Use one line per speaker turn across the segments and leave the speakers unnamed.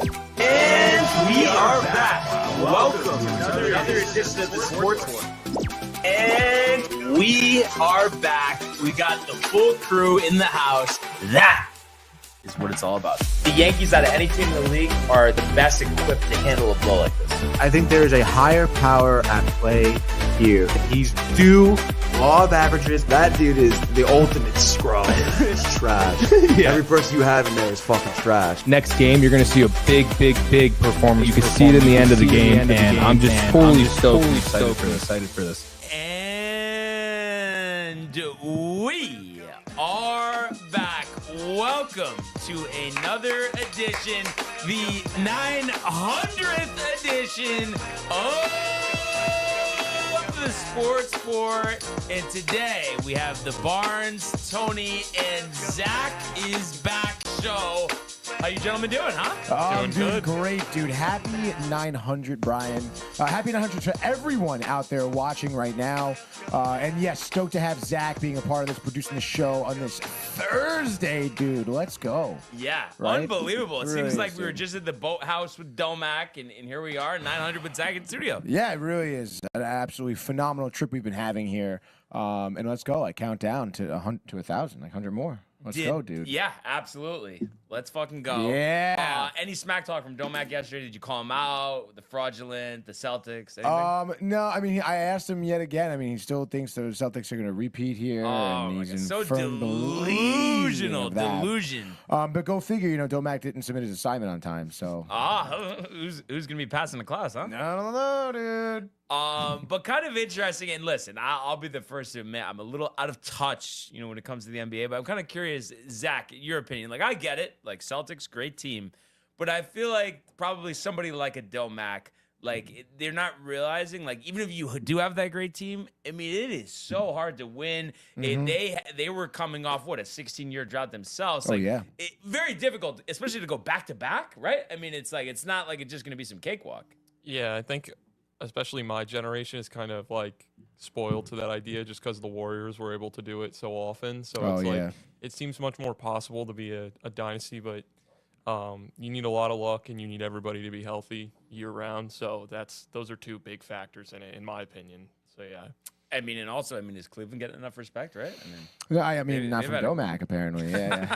And we are back. Welcome to another edition of the Sports War. And we are back. We got the full crew in the house. That is what it's all about. The Yankees, out of any team in the league, are the best equipped to handle a blow like this.
I think there is a higher power at play here. He's due law of averages. That dude is the ultimate scrub. It's trash. Yeah. Every person you have in there is fucking trash.
Next game, you're going to see a big performance. You can see it in the end of the game, and I'm just totally stoked and excited for this.
And we are back. Welcome to another edition, the 900th edition of the Sports Sport. And today we have the Barnes, Tony, and Zach is back show. How you gentlemen doing, huh?
I'm doing great, dude. Happy 900, Brian. Happy 900 to everyone out there watching right now. And yes, stoked to have Zach being a part of this, producing the show on this Thursday, dude. Let's go.
Yeah,
right?
Unbelievable. It
really
seems like
is,
we were
dude.
just at the boathouse with Domac, and here we are, 900 with Zach in studio.
Yeah, it really is an absolutely phenomenal trip we've been having here. And let's go. I count down to 1,000, like 100 more. Let's go, dude.
Yeah, absolutely. Let's fucking go.
Yeah.
Any smack talk from Domac yesterday? Did you call him out? The fraudulent, the Celtics, anything?
No, I mean, I asked him yet again. I mean, he still thinks the Celtics are going to repeat here.
Oh,
and
my
he's
God.
in
So
firm
delusional.
belief of that.
Delusion.
But go figure, Domac didn't submit his assignment on time, so.
Who's going to be passing the class, huh?
I don't know, dude.
But kind of interesting. And listen, I'll be the first to admit I'm a little out of touch, when it comes to the NBA. But I'm kind of curious, Zach, your opinion. Like, I get it. Like, Celtics, great team. But I feel like probably somebody like a Domac, like, they're not realizing, like, even if you do have that great team, I mean, it is so hard to win. They were coming off, a 16-year drought themselves. Like,
yeah.
Very difficult, especially to go back-to-back, right? I mean, it's not like it's just going to be some cakewalk.
Yeah, I think especially my generation is kind of like spoiled to that idea just because the Warriors were able to do it so often. So it's like it seems much more possible to be a dynasty, but you need a lot of luck and you need everybody to be healthy year round. So those are two big factors in it, in my opinion. So yeah.
I mean, and also, is Cleveland getting enough respect, right?
I mean, not from Domac, apparently. Yeah.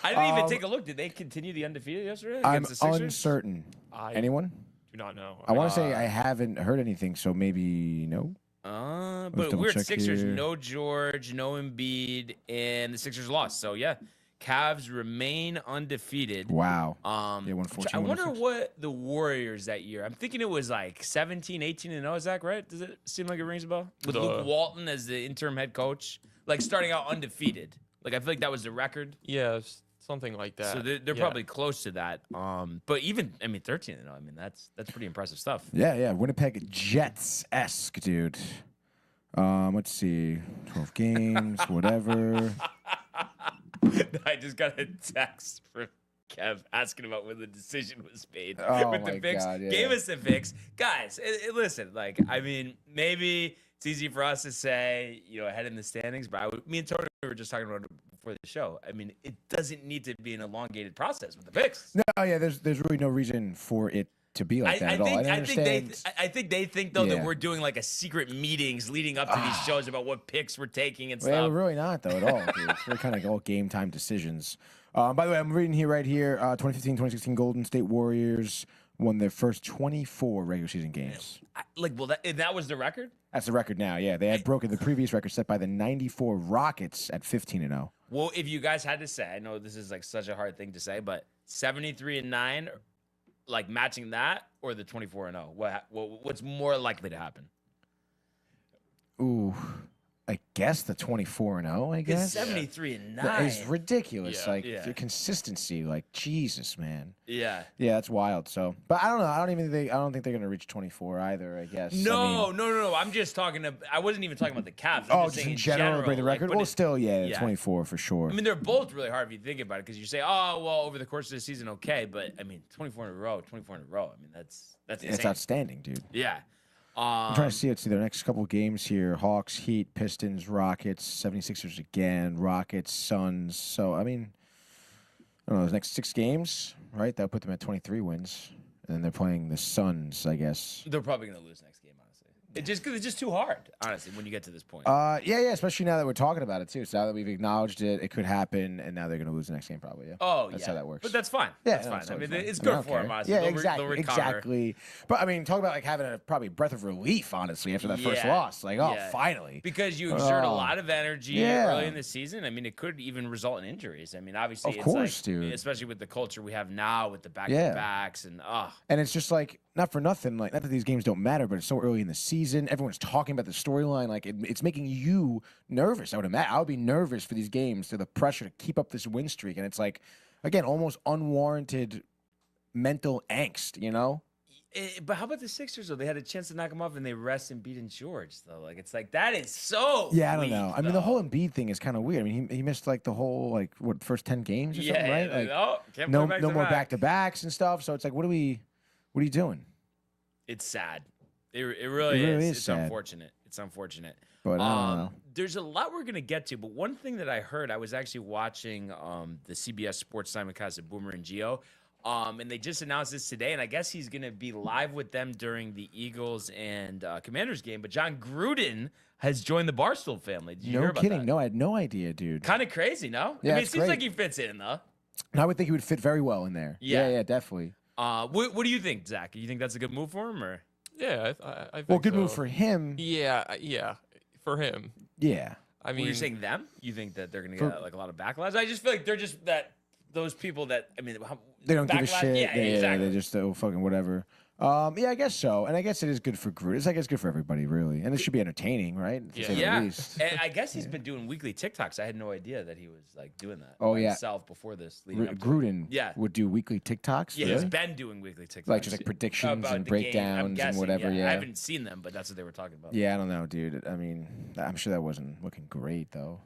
I didn't even take a look. Did they continue the undefeated yesterday
I'm
against the Sixers?
uncertain. Anyone?
Do not know.
I want to say I haven't heard anything, so maybe no.
But
double
weird
check
Sixers,
here.
no George, no Embiid, and the Sixers lost. So, yeah, Cavs remain undefeated.
Wow.
Yeah,
114,
I wonder
106.
what the Warriors that year. I'm thinking it was like 17, 18-0. Is that right? Does it seem like it rings a bell? With Luke Walton as the interim head coach, like starting out undefeated. Like I feel like that was the record.
Yeah, something like that.
So they're probably close to that. But even 13-0. That's pretty impressive stuff.
Yeah. Winnipeg Jets-esque, dude. Let's see. 12 games, whatever.
I just got a text from Kev asking about when the decision was made
Oh
with the
my
fix.
God, yeah.
Gave us the fix. Guys, listen, maybe it's easy for us to say, ahead in the standings, but me and Tony were just talking about it before the show. It doesn't need to be an elongated process with the picks.
No, yeah, there's really no reason for it to be like that at all.
I think they think though that we're doing like a secret meetings leading up to these shows about what picks we're taking and stuff.
Well, we're really not though at all, dude. We're kind of all game time decisions. By the way, I'm reading right here. 2015-2016 Golden State Warriors won their first 24 regular season games.
That was the record?
That's the record now. Yeah, they had broken the previous record set by the '94 Rockets at 15-0.
Well, if you guys had to say, I know this is like such a hard thing to say, but 73-9. Like matching that or the 24-0? What's more likely to happen?
Ooh, I guess the 24-0. I guess
73-9
is ridiculous.
Yeah.
The consistency, Jesus, man.
Yeah,
that's wild. So, but I don't know. I don't think they're gonna reach 24 either. I guess.
No. I'm just talking. I wasn't even talking about the Cavs.
Just in general, break the record. Well, still, 24 for sure.
They're both really hard if you think about it because you say, oh, well, over the course of the season, okay, but 24 in a row. That's insane.
It's outstanding, dude.
Yeah.
I'm trying to see. Let's see their next couple of games here: Hawks, Heat, Pistons, Rockets, 76ers again, Rockets, Suns. So I don't know, the next 6 games, right? That'll put them at 23 wins. And then they're playing the Suns, I guess.
They're probably going to lose next game, honestly. Because it's just too hard, honestly, when you get to this point.
Yeah, especially now that we're talking about it, too. So now that we've acknowledged it, it could happen, and now they're going to lose the next game, probably, yeah.
Oh,
That's how that works.
But that's fine.
Yeah,
that's fine. I mean,
fine.
it's good for them, honestly.
Yeah,
They'll
exactly.
recover.
Exactly. But, I mean, talk about, like, having a probably breath of relief, honestly, after that first loss. Like, finally.
Because you exert a lot of energy early in the season. I mean, it could even result in injuries. I mean, obviously,
of course,
dude. Especially with the culture we have now with the back-to-backs and
And it's just like, not for nothing, like, not that these games don't matter, but it's so early in the season. Everyone's talking about the storyline. Like, it's making you nervous. I would imagine. I would be nervous for these games, to the pressure to keep up this win streak. And it's like, again, almost unwarranted mental angst, you know?
But how about the Sixers, though? They had a chance to knock them off, and they rest and beat in George, though. Like, it's like, that is so
Yeah, I don't know.
weak,
I mean, the whole Embiid thing is kind of weird. I mean, he missed, like, the whole, like, first 10 games or something, right? Like,
no
more back-to-backs and stuff. So it's like, what are you doing?
It's sad. It really is. It's
sad.
Unfortunate. It's unfortunate.
But I don't know.
There's a lot we're going to get to, but one thing that I heard, I was actually watching the CBS Sports simulcast of Boomer and Gio, and they just announced this today, and I guess he's going to be live with them during the Eagles and Commanders game, but John Gruden has joined the Barstool family. Did you hear about that?
No, I had no idea, dude.
Kind of crazy, no?
Yeah,
I mean, it seems
great.
like he fits in, though.
I would think he would fit very well in there. Yeah, definitely.
What do you think, Zach? You think that's a good move for him, or?
Yeah, I think
Well, good
so.
move for him.
Yeah, for him.
Yeah.
I mean,
You're saying them? You think that they're going to get like a lot of backlash? I just feel like they're just those people that, I mean,
They don't give a shit.
Yeah, exactly.
They just fucking whatever. Yeah, I guess so. And I guess it is good for Gruden. It's like it's good for everybody, really. And it should be entertaining, right? To say the least.
And I guess he's been doing weekly TikToks. I had no idea that he was like doing that.
Oh,
by
yeah.
himself before this. Leading up to
Gruden
it.
would do weekly TikToks.
Yeah,
really?
he's been doing weekly TikToks.
Like just like predictions
about
and
the game, I'm
breakdowns
guessing,
and whatever. Yeah.
I haven't seen them, but that's what they were talking about.
Yeah, I don't know, dude. I mean, I'm sure that wasn't looking great though.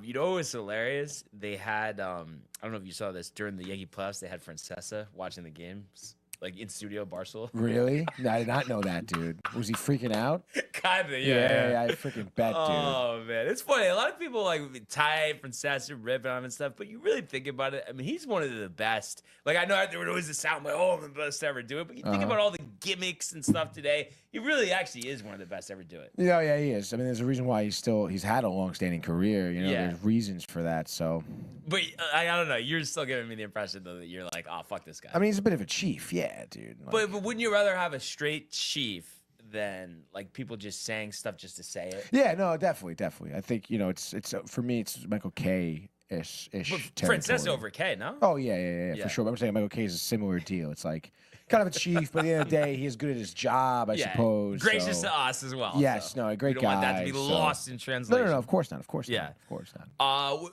You know what was hilarious? They had I don't know if you saw this during the Yankee playoffs. They had Francesa watching the games, like in studio, Barstool.
Really? No, I did not know that, dude. Was he freaking out?
Kinda,
Yeah, I freaking bet, dude.
Oh man, it's funny. A lot of people like type Francesa, rip on him and stuff, but you really think about it. I mean, he's one of the best. Like I know there would always sound like, oh, I'm the best to ever do it, but you think about all the gimmicks and stuff today. He really actually is one of the best to ever do it.
Yeah, he is. I mean, there's a reason why he's had a long-standing career. You know, there's reasons for that. So,
but I don't know. You're still giving me the impression though that you're like, oh, fuck this guy.
I mean, he's a bit of a chief, yeah, dude. Like,
but wouldn't you rather have a straight chief than like people just saying stuff just to say it?
Yeah, no, definitely. I think it's for me, it's Michael K. ish
Francesa over K, no?
Oh yeah, for sure. But I'm saying Michael K is a similar deal. It's like kind of a chief, but at the end of the day, he is good at his job, I suppose.
Gracious to us as well.
Yes,
so.
no, a great
we
guy.
don't want that to be lost in translation.
No, of course not.
Yeah.
Of course not.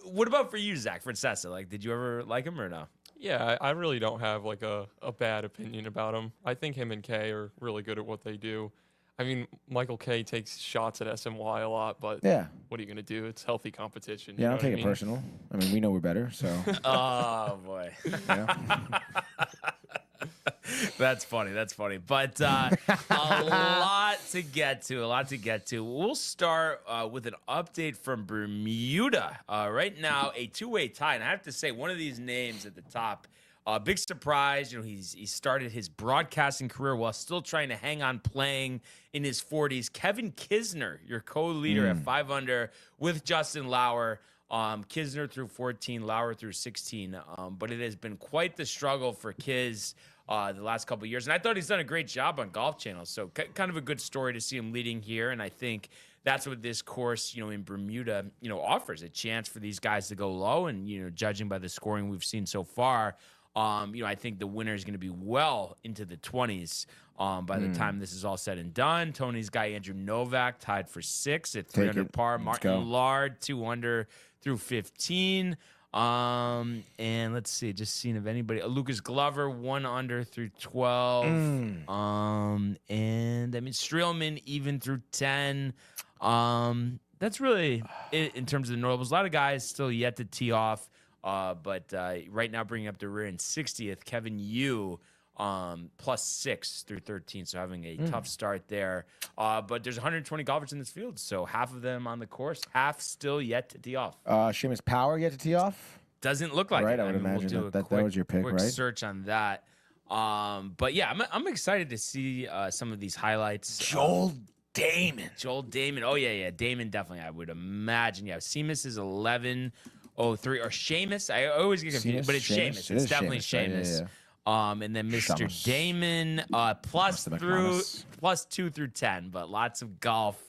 What about for you, Zach Francesa? Like, did you ever like him or no?
Yeah, I really don't have like a bad opinion about him. I think him and Kay are really good at what they do. I mean, Michael Kay takes shots at SMY a lot, but what are you going to do? It's healthy competition.
Yeah, I don't take it personal. I mean, we know we're better, so.
Oh, boy. That's funny. But a lot to get to. We'll start with an update from Bermuda. Right now, a two-way tie. And I have to say, one of these names at the top, big surprise. He started his broadcasting career while still trying to hang on playing in his 40s. Kevin Kisner, your co-leader at 5 under with Justin Lauer. Kisner through 14, Lauer through 16. But it has been quite the struggle for Kiz the last couple of years. And I thought he's done a great job on Golf Channel. So kind of a good story to see him leading here. And I think that's what this course, in Bermuda, offers, a chance for these guys to go low. And, judging by the scoring we've seen so far, I think the winner is going to be well into the 20s by the time this is all said and done. Tony's guy, Andrew Novak, tied for 6 at 3 under par. Martin Lard, 2 under through 15. And let's see, just seeing if anybody. Lucas Glover, 1 under through 12. And I mean, Streelman, even through 10. That's really it in terms of the notables. A lot of guys still yet to tee off. But right now bringing up the rear in 60th, Kevin Yu, +6 through 13, so having a tough start there. But there's 120 golfers in this field, so half of them on the course, half still yet to tee off.
Seamus Power yet to tee off?
doesn't look like
Right,
it.
I would imagine
we'll do
that was your pick,
quick
right?
search on that. But yeah, I'm excited to see some of these highlights.
Joel Damon.
Joel Damon. Oh yeah. Damon definitely. I would imagine. Yeah, Seamus is 11:03 or Seamus. I always get confused, but it's Seamus. It's definitely Seamus. And then Mr.
Seamus.
Damon plus
Mr.
through
McManus.
+2 through 10, but lots of golf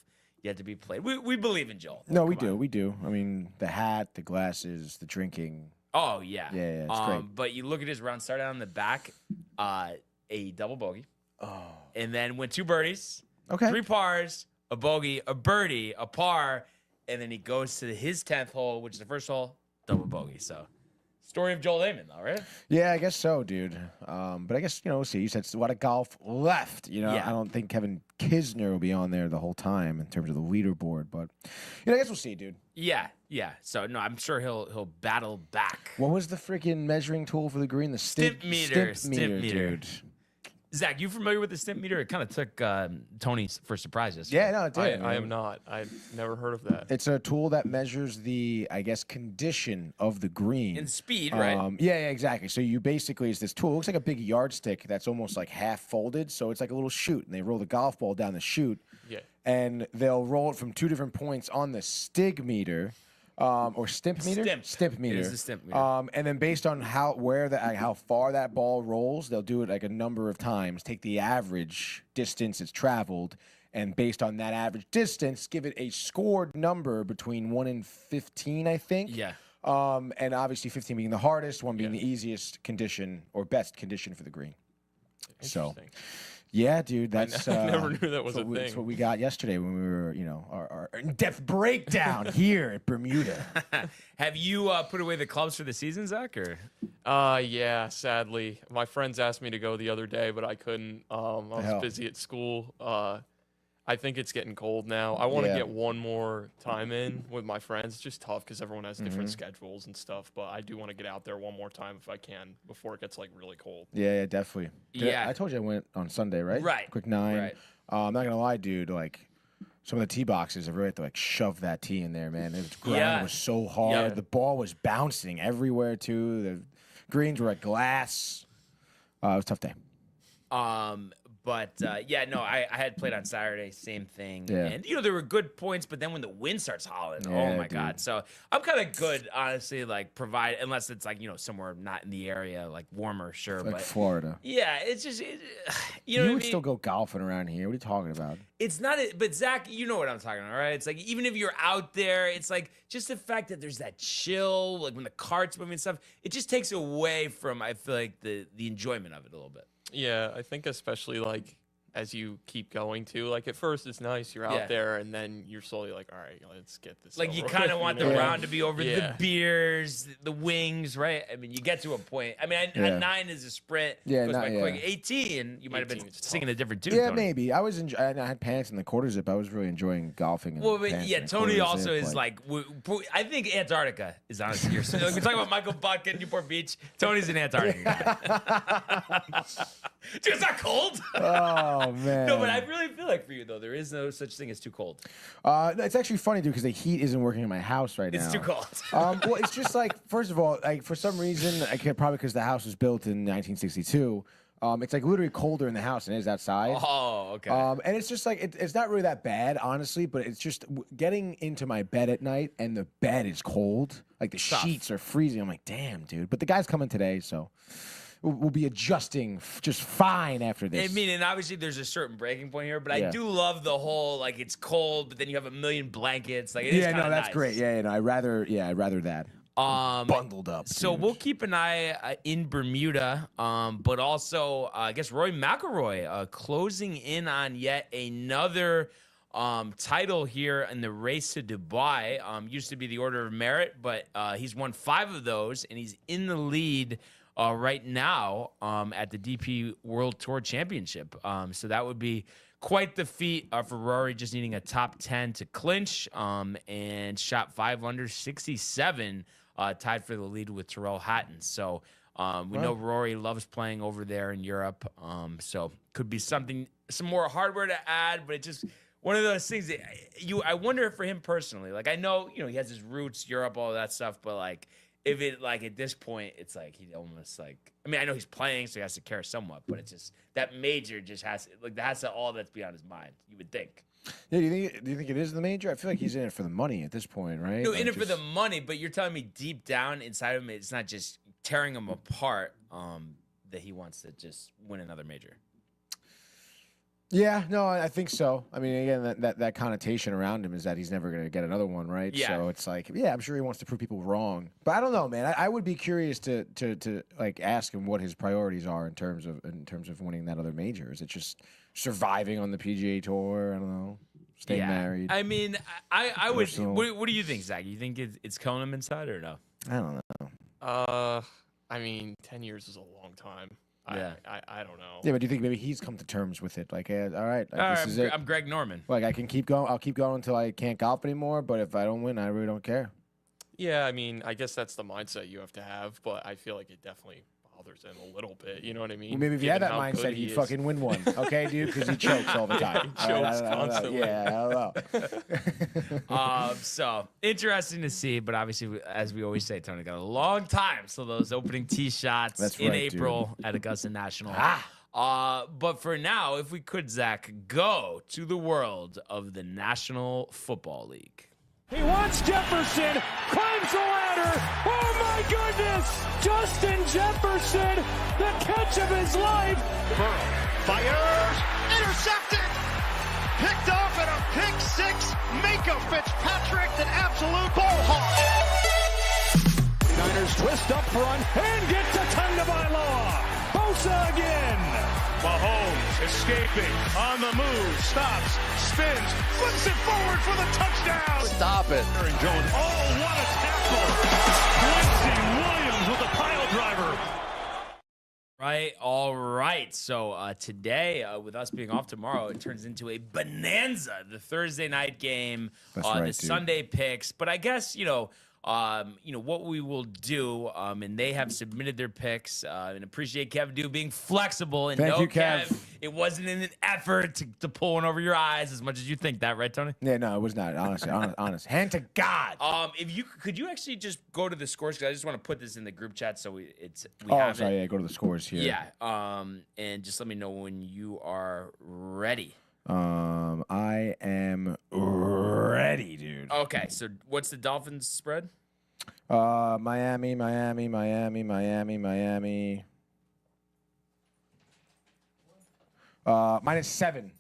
yet to be played. We believe in Joel.
No, we do. I mean, the hat, the glasses, the drinking.
Oh yeah.
Yeah, it's great.
But you look at his round, started on the back, a double bogey, and then went 2 birdies,
Okay.
3 pars, a bogey, a birdie, a par, and then he goes to his 10th hole, which is the first hole, double bogey. So, story of Joel Damon, though, right?
Yeah, I guess so, dude. But I guess, we'll see. You said a lot of golf left.
Yeah.
I don't think Kevin Kisner will be on there the whole time in terms of the leaderboard. But, I guess we'll see, dude.
Yeah. So no, I'm sure he'll battle back.
What was the freaking measuring tool for the green? The
Stimp meter,
dude.
Zach, you familiar with the stimp meter? It kind of took Tony for surprise yesterday.
Yeah, no, it did.
I am not. I've never heard of that.
It's a tool that measures the, I guess, condition of the green.
And speed, right?
Yeah, exactly. So you basically, it's this tool. It looks like a big yardstick that's almost like half folded. So it's like a little chute, and they roll the golf ball down the chute.
Yeah.
And they'll roll it from 2 different points on the stig meter. Or stimp meter? Stimp meter.
It is the stimp meter.
And then based on how far that ball rolls, they'll do it like a number of times, take the average distance it's traveled, and based on that average distance, give it a scored number between 1 and 15, I think.
Yeah.
And obviously 15 being the hardest, 1 being the easiest condition or best condition for the green. So,
Interesting.
yeah, dude, that's
I never knew that was a
that's
thing.
what we got yesterday when we were, our in-depth breakdown here at Bermuda.
Have you put away the clubs for the season, Zach? Or
Yeah, sadly. My friends asked me to go the other day, but I couldn't. I was
hell?
busy at school. I think it's getting cold now. I want to
Yeah.
get one more time in with my friends. It's just tough because everyone has different schedules and stuff, but I do want to get out there one more time if I can before it gets really cold.
Yeah, definitely.
Yeah.
I told you I went on Sunday, right?
Right.
Quick 9.
Right.
I'm not gonna lie, dude. Some of the tee boxes have really had to shove that tee in there, man. The ground
Yeah.
was so hard.
Yeah.
The ball was bouncing everywhere too. The greens were at glass. It was a tough day.
But yeah, no, I had played on Saturday, same thing.
Yeah.
And there were good points, but then when the wind starts howling, oh
Yeah,
my
dude.
God. So I'm kind of good, honestly, provide unless it's somewhere not in the area, warmer, sure.
Like
but
Florida.
yeah, it's just
You
what I
would
mean?
still go golfing around here. What are you talking about?
It's not, but Zach, you know what I'm talking about, right? It's even if you're out there, it's just the fact that there's that chill, when the cart's moving and stuff, it just takes away from, I feel the enjoyment of it a little bit.
Yeah, I think especially as you keep going too. At first it's nice, you're out
Yeah.
there, and then you're slowly all right, let's get this.
You
over
kind of
with,
want
you
the
know?
round to be over,
Yeah.
the beers, the wings, right? I mean, you get to a point. I mean,
Yeah.
9 is a sprint.
Yeah,
goes by
yeah.
quick. 18, you might have been
18 is
singing
tough.
a different tune.
Yeah,
Tony.
maybe. I had pants in the quarter zip. I was really enjoying golfing. In
Well, but
pants
yeah,
in the
Tony
quarter
also
zip,
is I think Antarctica is honestly your. We talk about Michael Buck and Newport Beach. Tony's an Antarctica guy. Dude, it's not cold.
Oh man.
No, but I really feel for you though, there is no such thing as too cold.
It's actually funny, dude, because the heat isn't working in my house right now.
It's too cold.
Well, it's just first of all, for some reason, probably because the house was built in 1962. It's literally colder in the house than it is outside.
Oh, okay.
And it's just it's not really that bad, honestly, but it's just getting into my bed at night and the bed is cold. The
Tough.
sheets are freezing. I'm like, damn, dude. But the guy's coming today, so we'll be adjusting just fine after this.
I mean, and obviously there's a certain breaking point here, but I
Yeah.
do love the whole it's cold, but then you have a million blankets. It is
yeah,
kinda
no, that's
nice.
great. Yeah, no, I'd rather that. Bundled up.
So
dude.
we'll keep an eye in Bermuda, but also I guess Rory McIlroy closing in on yet another title here in the race to Dubai. Used to be the Order of Merit, but he's won 5 of those, and he's in the lead right now at the DP World Tour Championship. So that would be quite the feat for Rory, just needing a top 10 to clinch, and shot 5 under 67, tied for the lead with Tyrrell Hatton. So we know Rory loves playing over there in Europe. So could be some more hardware to add, but it just one of those things that I wonder if for him personally, I know, he has his roots, Europe, all that stuff, but if it like at this point, it's like he almost like. I mean, I know he's playing, so he has to care somewhat, but it's just that major just has like that's all that's beyond his mind. You would think.
Yeah, do you think it is the major? I feel like he's in it for the money at this point, right?
No,
like
in it for the money, but you're telling me deep down inside of him, it's not just tearing him apart. That he wants to just win another major.
Yeah, no, I think so. I mean, again, that connotation around him is that he's never going to get another one, right?
Yeah.
So it's like, yeah, I'm sure he wants to prove people wrong. But I don't know, man. I would be curious to like ask him what his priorities are in terms of winning that other major. Is it just surviving on the PGA Tour? I don't know. Staying married.
I mean, I would. What do you think, Zach? You think it's killing him inside or no?
I don't know.
I mean, 10 years is a long time.
Yeah.
I don't know.
Yeah, but do you think maybe he's come to terms with it? Like, all right, this is it.
I'm Greg Norman.
Like, I can keep going. I'll keep going until I can't golf anymore. But if I don't win, I really don't care.
Yeah, I mean, I guess that's the mindset you have to have, but I feel like it definitely bothers him a little bit. You know what I mean?
Well, maybe if you had
Given
that
how
mindset,
good
he'd
he
fucking win one. Okay, dude? Because he chokes all the time.
He chokes constantly.
Yeah, I don't know.
So interesting to see, but obviously, as we always say, Tony, got a long time. So those opening tee shots
That's
in
right,
April at Augusta National. But for now, if we could, Zach, go to the world of the National Football League.
He wants Jefferson, climbs the ladder. Oh my goodness! Justin Jefferson, the catch of his life.
Burrow fires, intercepted, picked off at a pick six. Minka Fitzpatrick, an absolute ball hawk.
Niners twist up front and get to Tagovailoa. Bosa again. Mahomes escaping on the move, stops, spins, flips it forward for the touchdown.
Stop it.
Aaron Jones. Oh, what a tackle! Quincy Williams with a pile driver.
Right. All right. So today, with us being off tomorrow, it turns into a bonanza. The Thursday night game,
That's right,
the
dude.
Sunday picks. But I guess what we will do, and they have submitted their picks. And appreciate Kevin Dew being flexible. And
Thank
no,
you, Kev.
it wasn't in an effort to pull one over your eyes as much as you think that, right, Tony?
Yeah, no, it was not. Honestly, honest. Hand to God.
If you could you actually just go to the scores, because I just want to put this in the group chat so we
Oh,
have
sorry.
it.
Yeah, go to the scores here.
Yeah. And just let me know when you are ready.
I am ready, dude.
Okay, so what's the Dolphins spread?
Miami. -7.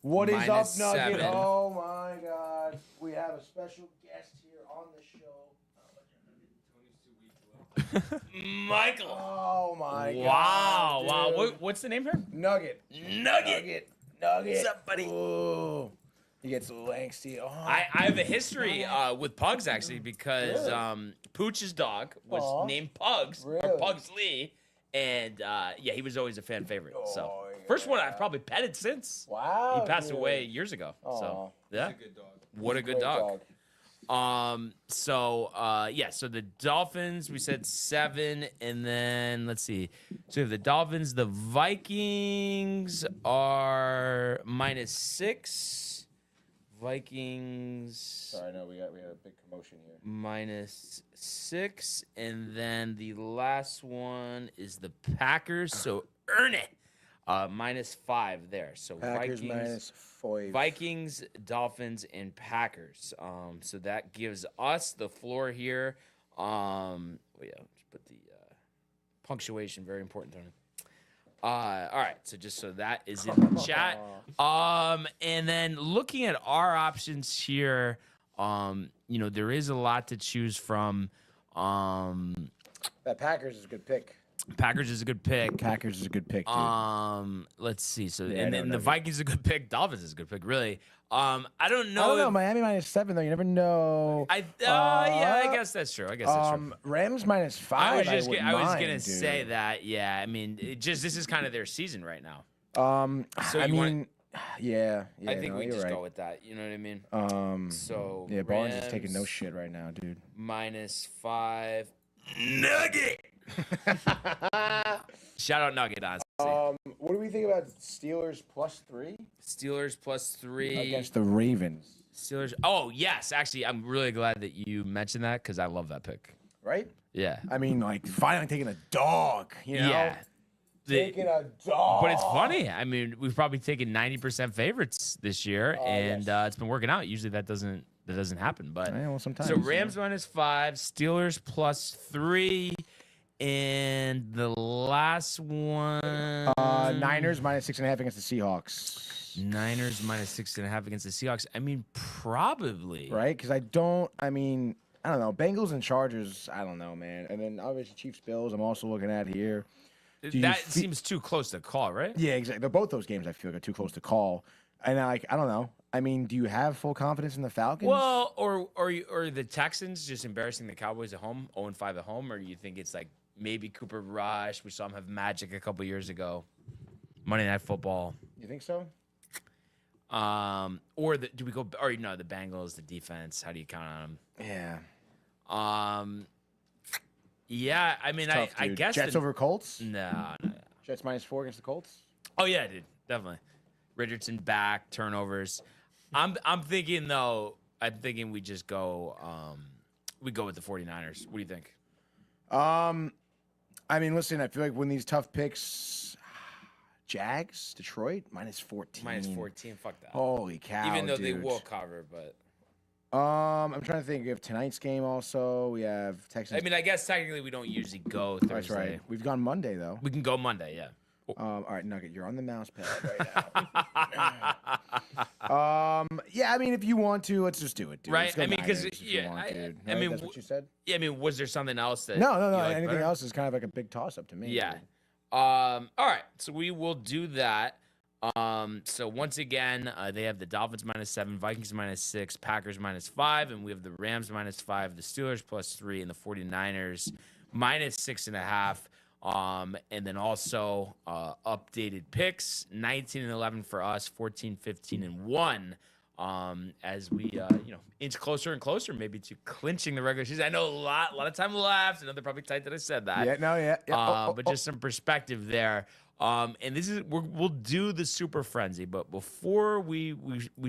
What is up,
-7.
Nugget? Oh my God, we have a special guest here on the show.
Michael.
Oh my
Wow.
God.
Wow.
dude.
What's the name here?
Nugget.
Nugget. What's up, buddy?
Ooh. He gets a little angsty. Oh.
I have a history with Pugs, actually, because Pooch's dog was named Pugs, or
Really?
Pugsley. And, he was always a fan favorite. So,
Oh, yeah.
first one I've probably petted since.
Wow.
He passed
dude.
away years ago.
Aw.
So, yeah.
He's a good dog.
What a good
Great
dog. So the Dolphins, we said 7, and then let's see. So we have the Dolphins, the Vikings are -6. Vikings
Sorry, no, we had a big commotion here.
-6, and then the last one is the Packers. So earn it. -5 there. So
Packers
Vikings.
-5.
Vikings, Dolphins, and Packers. So that gives us the floor here. Just put the punctuation, very important, Tony. All right, so just so that is in the chat. And then looking at our options here, there is a lot to choose from.
That Packers is a good pick.
Packers is a good pick.
Packers is a good pick, dude.
Let's see. So
Yeah,
and
I
then
know,
the Vikings is a good pick. Dolphins is a good pick, really. I don't know.
I don't know. Miami -7 though. You never know.
I guess that's true.
Rams -5.
I was gonna
dude.
say that. Yeah, I mean, this is kind of their season right now.
So
you want-
yeah.
I think we
you're
just
right.
go with that. You know what I mean? So
yeah, Barnes is taking no
Rams
shit right now, dude.
-5. Nugget. Shout out Nugget, honestly.
What do we think about Steelers +3
Steelers +3
against the Ravens?
Steelers. Oh yes, actually, I'm really glad that you mentioned that because I love that pick.
right?
Yeah.
I mean, like finally taking a dog. You know?
Yeah.
Taking a dog.
But it's funny. I mean, we've probably taken 90% favorites this year, and it's been working out. Usually that doesn't happen. But
Yeah, well, sometimes.
so Rams -5, Steelers +3, and the last one
Niners -6.5 against the Seahawks.
Niners -6.5 against the Seahawks. I mean, probably.
Right? Because I don't know. Bengals and Chargers, I don't know, man. And then obviously Chiefs Bills, I'm also looking at here.
That seems too close to call, right?
Yeah, exactly. They're both those games I feel like are too close to call. And I don't know. I mean, do you have full confidence in the Falcons?
Well, or the Texans just embarrassing the Cowboys at home, 0-5 at home, or do you think it's like maybe Cooper Rush? We saw him have magic a couple years ago. Monday Night Football.
You think so?
Or do we go? Or no, the Bengals, the defense. How do you count on them?
Yeah.
Yeah. I mean,
Tough,
I guess
Jets over Colts.
No.
Jets -4 against the Colts.
Oh yeah, dude, definitely. Richardson back, turnovers. I'm thinking though. I'm thinking we just go. We go with the 49ers. What do you think?
I mean, listen. I feel like when these tough picks, Jags, Detroit -14.
-14. Fuck that.
Holy cow!
Even though
dude.
they will cover, but.
I'm trying to think of tonight's game. Also, we have Texans.
I mean, I guess technically we don't usually go Thursday.
That's right. We've gone Monday though.
We can go Monday, yeah.
All right, Nugget, you're on the mouse pad right now. Yeah, I mean, if you want to, let's just do it, dude.
Right?
I mean,
because
I
mean,
that's what you said.
Yeah, I mean, was there something else that?
No.
you liked
Anything
better?
else is kind of like a big toss-up to me.
Yeah.
Dude.
All right, so we will do that. So once again, they have the Dolphins -7, Vikings -6, Packers -5, and we have the Rams -5, the Steelers +3, and the 49ers -6.5. And then also updated picks, 19 and 11 for us, 14, 15, and 1. As we inch closer and closer maybe to clinching the regular season. I know a lot of time left. I know they're probably tight that I said that.
Yeah.
But just some perspective there. And this is we'll do the Super Frenzy, but before we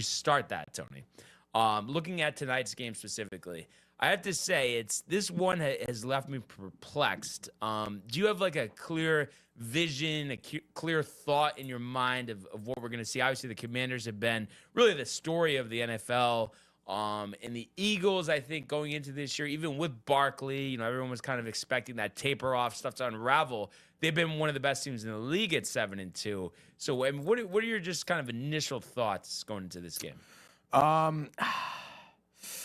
start that, Tony, looking at tonight's game specifically, I have to say this one has left me perplexed. Do you have like a clear vision, a clear thought in your mind of what we're going to see? Obviously, the Commanders have been really the story of the NFL. And the Eagles, I think, going into this year, even with Barkley, everyone was kind of expecting that taper off stuff to unravel. They've been one of the best teams in the league at 7-2. So, I mean, what are your just kind of initial thoughts going into this game?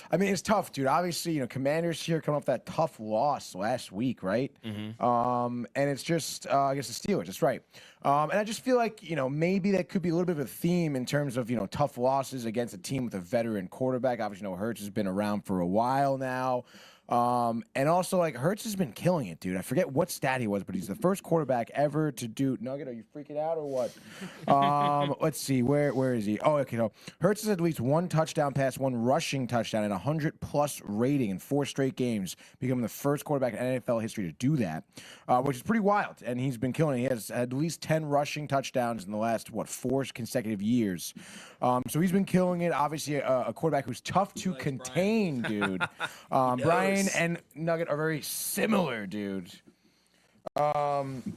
I mean, it's tough, dude. Obviously, Commanders here coming off that tough loss last week, right? Mm-hmm. And it's just against the Steelers. That's right. And I just feel like, maybe that could be a little bit of a theme in terms of, tough losses against a team with a veteran quarterback. Obviously, Hurts has been around for a while now. And also, like, Hurts has been killing it, dude. I forget what stat he was, but he's the first quarterback ever to do. Nugget, are you freaking out or what? Let's see. Where is he? Oh, okay. No. Hurts has at least one touchdown pass, one rushing touchdown, and 100+ rating in 4 straight games, becoming the first quarterback in NFL history to do that, which is pretty wild. And he's been killing it. He has at least 10 rushing touchdowns in the last, 4 consecutive years. So he's been killing it. Obviously, a quarterback who's tough to contain, dude. Brian and Nugget are very similar, dude. And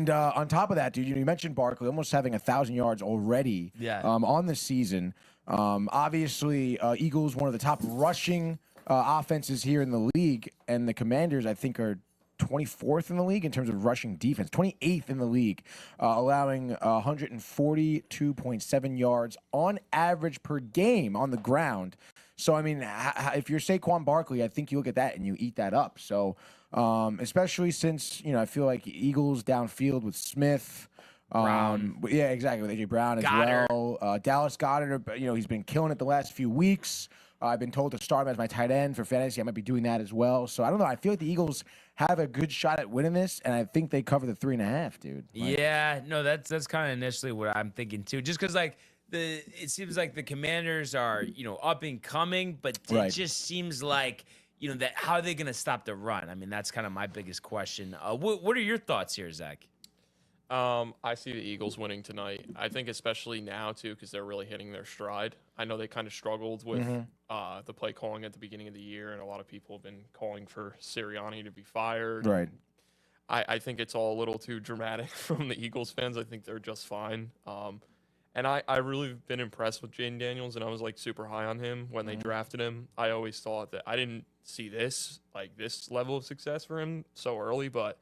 on top of that, dude, you mentioned Barkley almost having 1,000 yards already on the season. Obviously, Eagles, one of the top rushing offenses here in the league, and the Commanders, I think, are 24th in the league in terms of rushing defense, 28th in the league, allowing 142.7 yards on average per game on the ground. So, I mean, if you're Saquon Barkley, I think you look at that and you eat that up. So, especially since, I feel like Eagles downfield with Smith.
Brown.
Yeah, exactly, with A.J. Brown as well. Dallas Goedert, he's been killing it the last few weeks. I've been told to start him as my tight end for fantasy. I might be doing that as well. So, I don't know. I feel like the Eagles have a good shot at winning this, and I think they cover the 3.5, dude.
Yeah, no, that's kind of initially what I'm thinking, too. Just because, like, it seems like the Commanders are, up and coming, but it just seems like, that how are they going to stop the run? I mean, that's kind of my biggest question. What are your thoughts here, Zach?
I see the Eagles winning tonight. I think especially now, too, because they're really hitting their stride. I know they kind of struggled with the play calling at the beginning of the year, and a lot of people have been calling for Sirianni to be fired.
Right.
I think it's all a little too dramatic from the Eagles fans. I think they're just fine. And I really been impressed with Jaden Daniels, and I was, like, super high on him when they drafted him. I always thought that I didn't see this level of success for him so early, but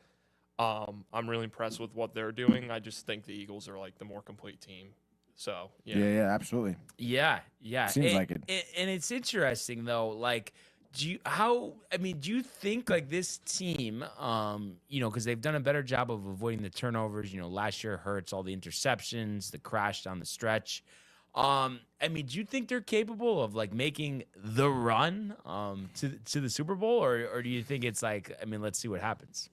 I'm really impressed with what they're doing. I just think the Eagles are, like, the more complete team. So,
yeah, absolutely.
Yeah.
Seems like it.
And it's interesting, though, like, do you think, like, this team, because they've done a better job of avoiding the turnovers. Last year hurts, all the interceptions, the crash down the stretch. Do you think they're capable of, like, making the run to the Super Bowl, or do you think it's like, let's see what happens?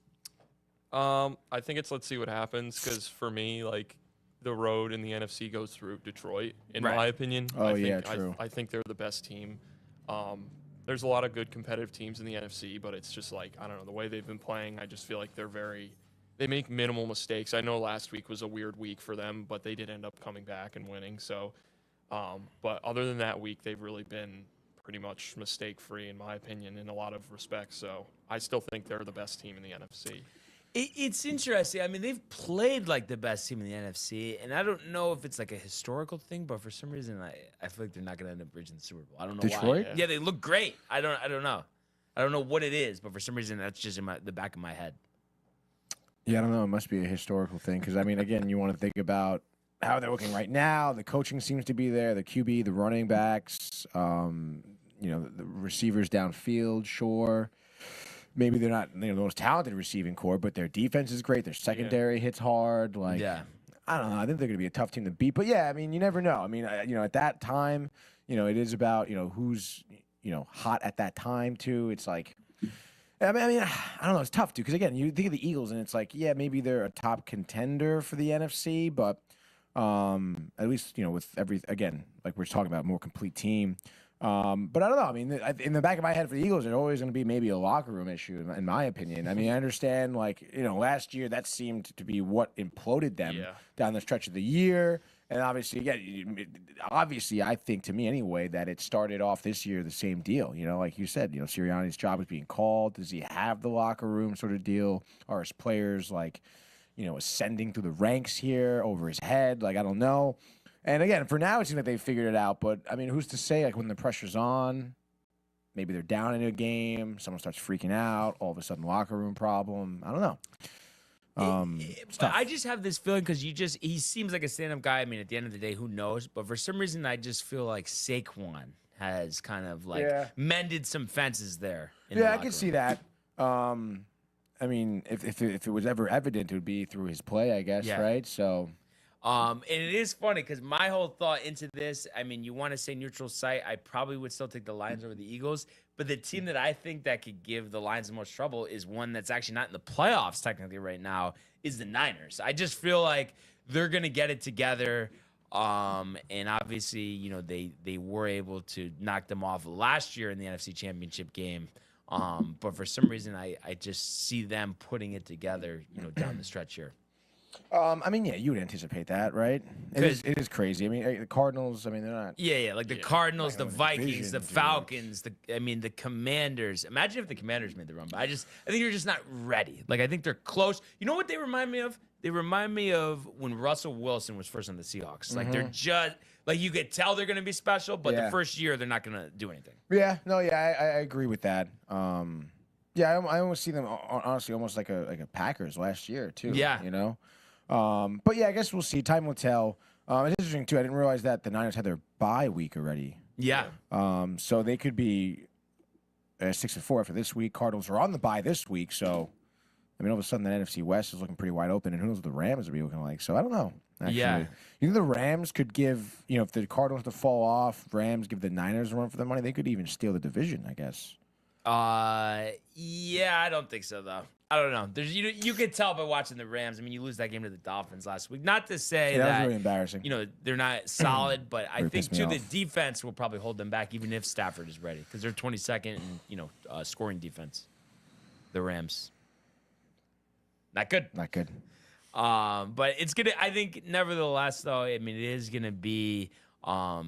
I think it's let's see what happens, because for me, like, the road in the NFC goes through Detroit, in my opinion.
True.
I think they're the best team. There's a lot of good competitive teams in the NFC, but it's just like, I don't know, the way they've been playing, I just feel like they make minimal mistakes. I know last week was a weird week for them, but they did end up coming back and winning. So, but other than that week, they've really been pretty much mistake-free, in my opinion, in a lot of respects. So I still think they're the best team in the NFC.
It's interesting. They've played like the best team in the NFC, and I don't know if it's like a historical thing, but for some reason, I feel like they're not going to end up reaching the Super Bowl. I don't know
Detroit?
why. Yeah, they look great. I don't know. I don't know what it is, but for some reason, that's just in the back of my head.
Yeah, I don't know. It must be a historical thing because, again, you want to think about how they're looking right now. The coaching seems to be there. The QB, the running backs, the receivers downfield, sure. Maybe they're not the most talented receiving core, but their defense is great. Their secondary hits hard. I don't know. I think they're going to be a tough team to beat. But, yeah, you never know. At that time, it is about, who's, hot at that time, too. It's like, I don't know. It's tough, too, because, again, you think of the Eagles, and it's like, yeah, maybe they're a top contender for the NFC, but at least, with again, like we're talking about, more complete team. But I don't know. In the back of my head for the Eagles, there's always going to be maybe a locker room issue, in my opinion. I understand, last year that seemed to be what imploded them down the stretch of the year. And obviously, again, I think, to me anyway, that it started off this year the same deal. Like you said, Sirianni's job is being called. Does he have the locker room sort of deal? Are his players, ascending through the ranks here over his head? I don't know. And again, for now, it seems like they've figured it out. But, who's to say, when the pressure's on, maybe they're down in a game, someone starts freaking out, all of a sudden locker room problem. I don't know.
But I just have this feeling because he seems like a stand-up guy. At the end of the day, who knows? But for some reason, I just feel like Saquon has kind of, mended some fences there.
I can see that. If it was ever evident, it would be through his play, I guess, right? So...
and it is funny because my whole thought into this, you want to say neutral site, I probably would still take the Lions over the Eagles. But the team that I think that could give the Lions the most trouble is one that's actually not in the playoffs technically right now, is the Niners. I just feel like they're going to get it together. And obviously, they were able to knock them off last year in the NFC Championship game. But for some reason, I just see them putting it together, down the stretch here.
You would anticipate that, right? It is crazy. The Cardinals, they're not.
Yeah, like the Cardinals, the Vikings, the Falcons, the Commanders. Imagine if the Commanders made the run, but I think they're just not ready. I think they're close. You know what they remind me of? They remind me of when Russell Wilson was first on the Seahawks. They're just, you could tell they're going to be special, but the first year they're not going to do anything.
Yeah, no, I agree with that. I almost see them, honestly, almost like a Packers last year, too.
Yeah.
But I guess we'll see. Time will tell. It's interesting too. I didn't realize that the Niners had their bye week already.
Yeah.
So they could be 6-4 after this week. Cardinals are on the bye this week, so all of a sudden the NFC West is looking pretty wide open, and who knows what the Rams will be looking like. So I don't know. Actually, you think the Rams could give, if the Cardinals to fall off, Rams give the Niners a run for their money, they could even steal the division, I guess.
I don't think so though. I don't know. There's you could tell by watching the Rams. You lose that game to the Dolphins last week. Not to say
that was really embarrassing.
They're not solid, but I think
the
defense will probably hold them back, even if Stafford is ready, because they're 22nd in scoring defense. The Rams. Not good.
Not good.
But it's gonna. I think, nevertheless, though, I mean, it is gonna be, a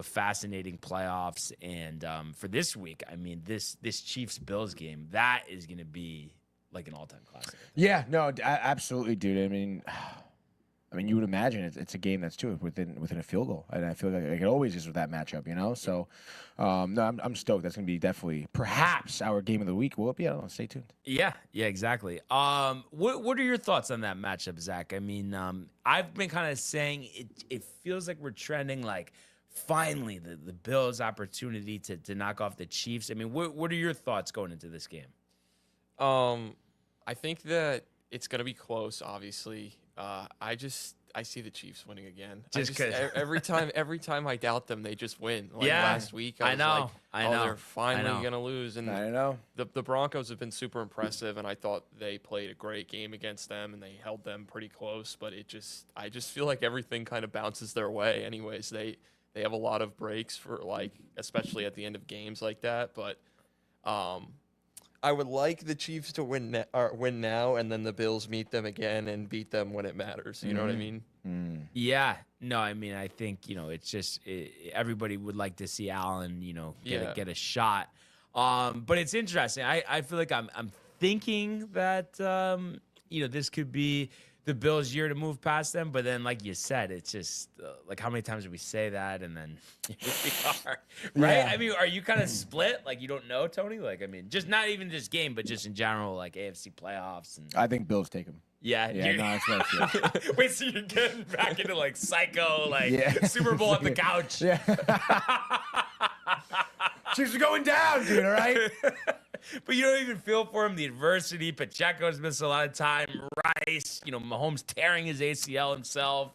fascinating playoffs. And for this week, I mean, this Chiefs Bills game, that is gonna be like an all-time classic.
Yeah, no, absolutely, dude. I mean, you would imagine it's a game that's within a field goal, and I feel like it always is with that matchup, So, no, I'm stoked. That's gonna be definitely perhaps our game of the week. Will it be? I don't know. Stay tuned.
Yeah, exactly. What are your thoughts on that matchup, Zach? I mean, I've been kind of saying it feels like we're trending like finally the Bills' opportunity to knock off the Chiefs. I mean, what are your thoughts going into this game?
I think that it's gonna be close. Obviously, I see the Chiefs winning again. Every time I doubt them, they just win. Like last week, I know. They're finally gonna lose. And
I know
the Broncos have been super impressive, and I thought they played a great game against them, and they held them pretty close. But I just feel like everything kind of bounces their way. Anyways, they have a lot of breaks for especially at the end of games like that. But I would like the Chiefs to win now, and then the Bills meet them again and beat them when it matters. You know what I mean?
Mm.
Yeah. No, I mean, I think, it's just everybody would like to see Allen, get a shot. But it's interesting. I feel like I'm thinking that, this could be the Bills' year to move past them. But then, like you said, it's just like how many times did we say that? And then here we are, right?
Yeah.
I mean, are you kind of split? Like, you don't know, Tony? Like, I mean, just not even this game, but just in general, like AFC playoffs. And
I think Bills take them.
yeah,
No, it's not.
wait, so you're getting back into like psycho, Super Bowl at the couch?
Yeah. Chiefs are going down, dude. All right.
But you don't even feel for him. The adversity. Pacheco's missed a lot of time. Rice, Mahomes tearing his ACL himself.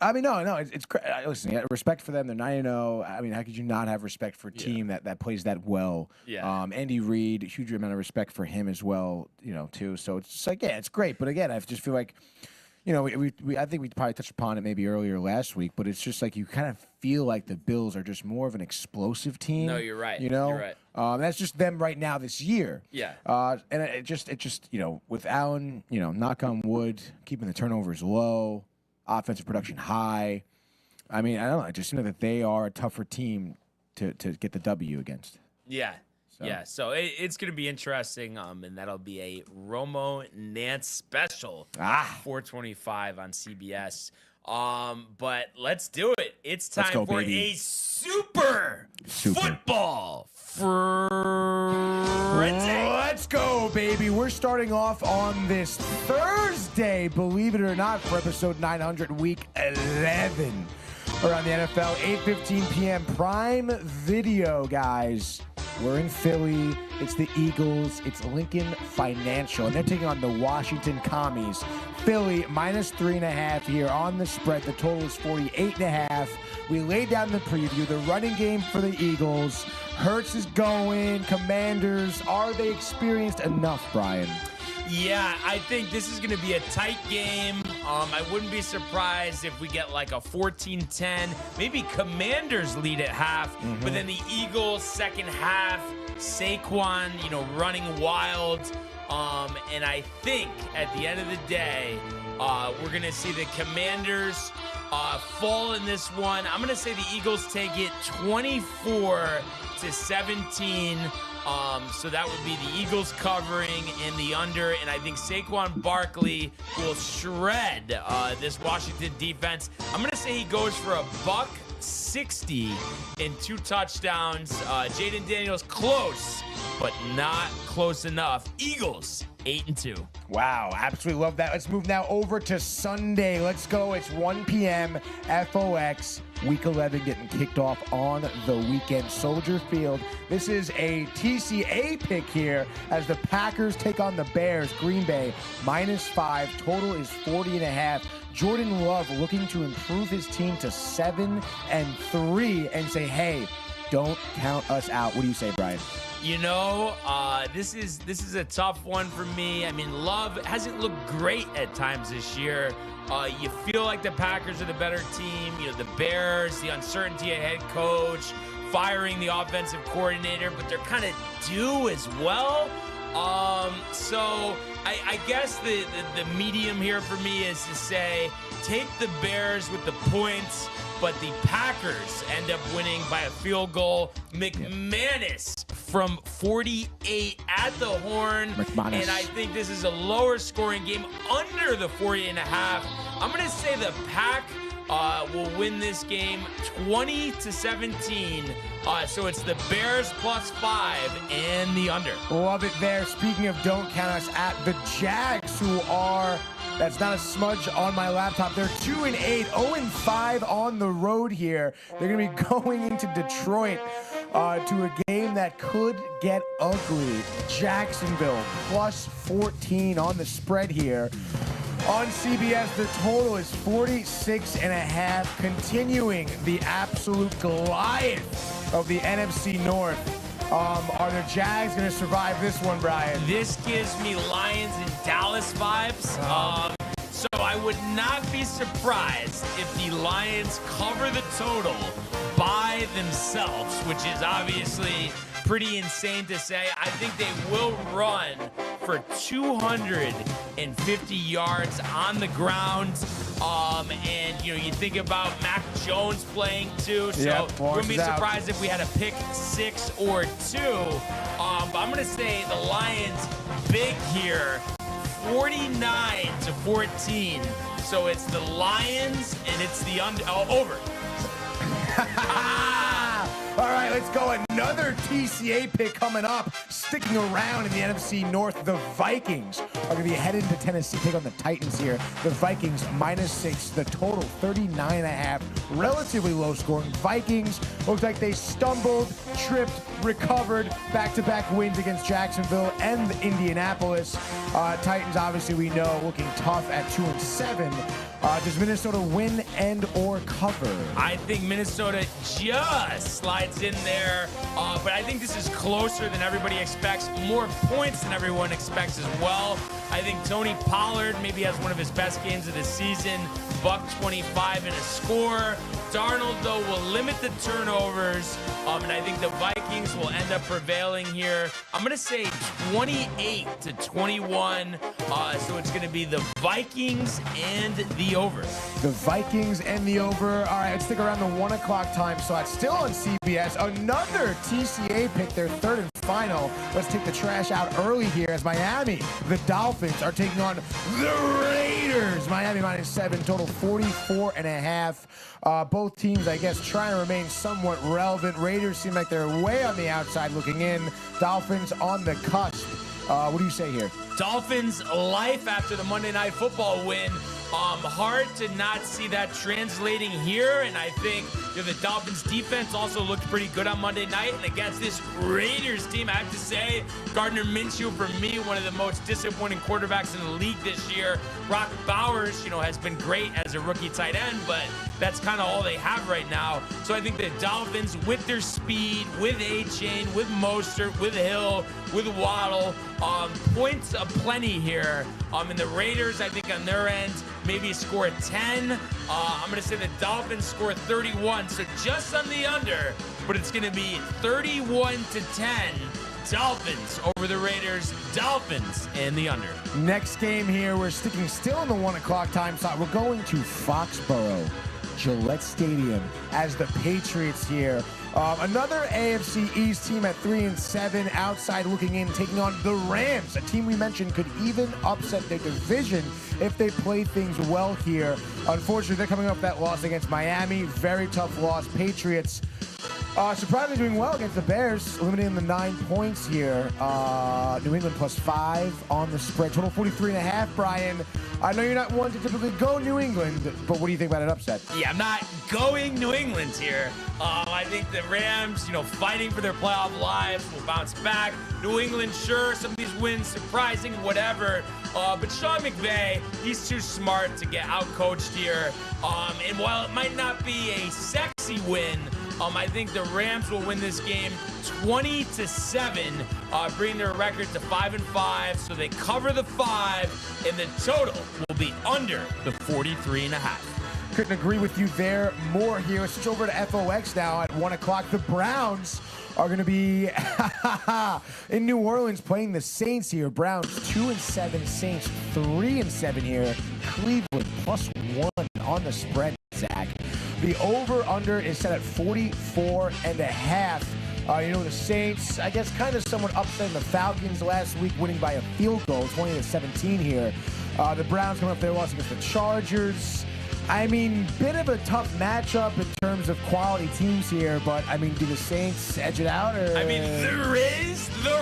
I mean, no, it's listen. Respect for them. They're 9-0. I mean, how could you not have respect for a team that plays that well?
Yeah.
Andy Reid, huge amount of respect for him as well. Too. So it's just like, yeah, it's great. But again, I just feel like, I think we probably touched upon it maybe earlier last week, but it's just like you kind of feel like the Bills are just more of an explosive team.
No, you're right.
You're right. That's just them right now this year.
Yeah.
And it just with Allen, knock on wood, keeping the turnovers low, offensive production high. I mean, I don't know. It just seems like that they are a tougher team to get the W against.
Yeah. Yeah, so it's going to be interesting, and that'll be a Romo Nance special, 425 on CBS. But let's do it. It's time for a super football frenzy.
Let's go, baby. We're starting off on this Thursday, believe it or not, for episode 900, week 11. Around the NFL, 8:15 p.m. Prime Video, guys. We're in Philly. It's the Eagles. It's Lincoln Financial. And they're taking on the Washington Commies. Philly, -3.5 here on the spread. The total is 48.5. We laid down the preview. The running game for the Eagles. Hurts is going. Commanders, are they experienced enough, Brian?
Yeah, I think this is going to be a tight game. I wouldn't be surprised if we get like a 14-10. Maybe Commanders lead at half, but then the Eagles second half, Saquon, running wild. And I think at the end of the day, we're going to see the Commanders fall in this one. I'm going to say the Eagles take it 24-17. So that would be the Eagles covering in the under, and I think Saquon Barkley will shred this Washington defense. I'm going to say he goes for $160 and 2 touchdowns. Jaden Daniels close, but not close enough. Eagles 8-2.
Wow, absolutely love that. Let's move now over to Sunday. Let's go. It's 1 p.m. FOX. Week 11 getting kicked off on the weekend. Soldier Field. This is a TCA pick here as the Packers take on the Bears. Green Bay, -5. Total is 40.5. Jordan Love looking to improve his team to 7-3 and say, hey, don't count us out. What do you say, Brian?
This is a tough one for me. I mean, Love hasn't looked great at times this year. You feel like the Packers are the better team. The Bears, the uncertainty of head coach, firing the offensive coordinator, but they're kind of due as well. So I guess the medium here for me is to say take the Bears with the points, but the Packers end up winning by a field goal. McManus from 48 at the horn.
McManus.
And I think this is a lower scoring game under the 40.5. I'm going to say the Pack will win this game 20-17. So it's the Bears +5 and the under.
Love it there. Speaking of don't count us at the Jags, who are, that's not a smudge on my laptop, they're 2-8, 0-5 on the road here. They're going to be going into Detroit to a game that could get ugly. Jacksonville +14 on the spread here. On CBS, the total is 46.5, continuing the absolute Goliath of the NFC North. Are the Jags going to survive this one, Brian?
This gives me Lions and Dallas vibes. So I would not be surprised if the Lions cover the total by themselves, which is obviously pretty insane to say. I think they will run for 250 yards on the ground. And, you know, you think about Mac Jones playing too. So wouldn't be surprised if we had a pick 6 or 2. But I'm going to say the Lions big here, 49-14. So it's the Lions and it's the over.
All right, let's go. Another TCA pick coming up. Sticking around in the NFC North, the Vikings are going to be headed to Tennessee, take on the Titans here. The Vikings -6, the total 39.5. Relatively low scoring. Vikings looks like they stumbled, tripped, recovered. Back-to-back wins against Jacksonville and Indianapolis. Titans, obviously, we know, looking tough at 2-7. Does Minnesota win and or cover?
I think Minnesota just slides in there, but I think this is closer than everybody expects. More points than everyone expects as well. I think Tony Pollard maybe has one of his best games of the season. $125 and a score. Darnold, though, will limit the turnovers, and I think the Vikings will end up prevailing here. I'm going to say 28-21, so it's going to be the Vikings and the over.
The Vikings and the over. All right, let's stick around the 1 o'clock time slot. Still on CBS, another TCA pick, their third and final. Let's take the trash out early here as Miami, the Dolphins, are taking on the Raiders. Miami -7, total 44.5. Both teams, I guess, trying to remain somewhat relevant. Raiders seem like they're way on the outside looking in. Dolphins on the cusp. What do you say here?
Dolphins life after the Monday Night Football win. Hard to not see that translating here, and I think the Dolphins defense also looked pretty good on Monday night, and against this Raiders team, I have to say, Gardner Minshew, for me, one of the most disappointing quarterbacks in the league this year. Brock Bowers, has been great as a rookie tight end, but that's kind of all they have right now. So I think the Dolphins, with their speed, with A-Chain, with Mostert, with Hill, with Waddle, points aplenty here. And the Raiders, I think on their end, maybe score 10. I'm going to say the Dolphins score 31, so just on the under, but it's going to be 31-10. Dolphins over the Raiders. Dolphins and the under.
Next game here, we're sticking still in the 1 o'clock time slot. We're going to Foxborough, Gillette Stadium, as the Patriots here. Another AFC East team at 3-7, outside looking in, taking on the Rams, a team we mentioned could even upset their division if they play things well here. Unfortunately, they're coming off that loss against Miami. Very tough loss. Patriots surprisingly doing well against the Bears, eliminating the 9 points here. New England +5 on the spread. Total 43.5, Brian. I know you're not one to typically go New England, but what do you think about an upset?
Yeah, I'm not going New England here. I think the Rams, fighting for their playoff lives, will bounce back. New England, sure, some of these wins surprising, whatever. But Sean McVay, he's too smart to get out-coached here. And while it might not be a sexy win, I think the Rams will win this game 20-7, bring their record to 5-5. So they cover the 5, and the total will be under the 43.5.
couldn't agree with you there more here. Let's switch over to FOX now at 1 o'clock. The Browns are going to be in New Orleans playing the Saints here. Browns 2-7, Saints 3-7 here. Cleveland +1 on the spread, Zach. The over-under is set at 44.5. The Saints, I guess, kind of somewhat upsetting the Falcons last week, winning by a field goal, 20-17 here. The Browns coming up their loss against the Chargers. I mean, bit of a tough matchup in terms of quality teams here, but, I mean, do the Saints edge it out? Or?
I mean, the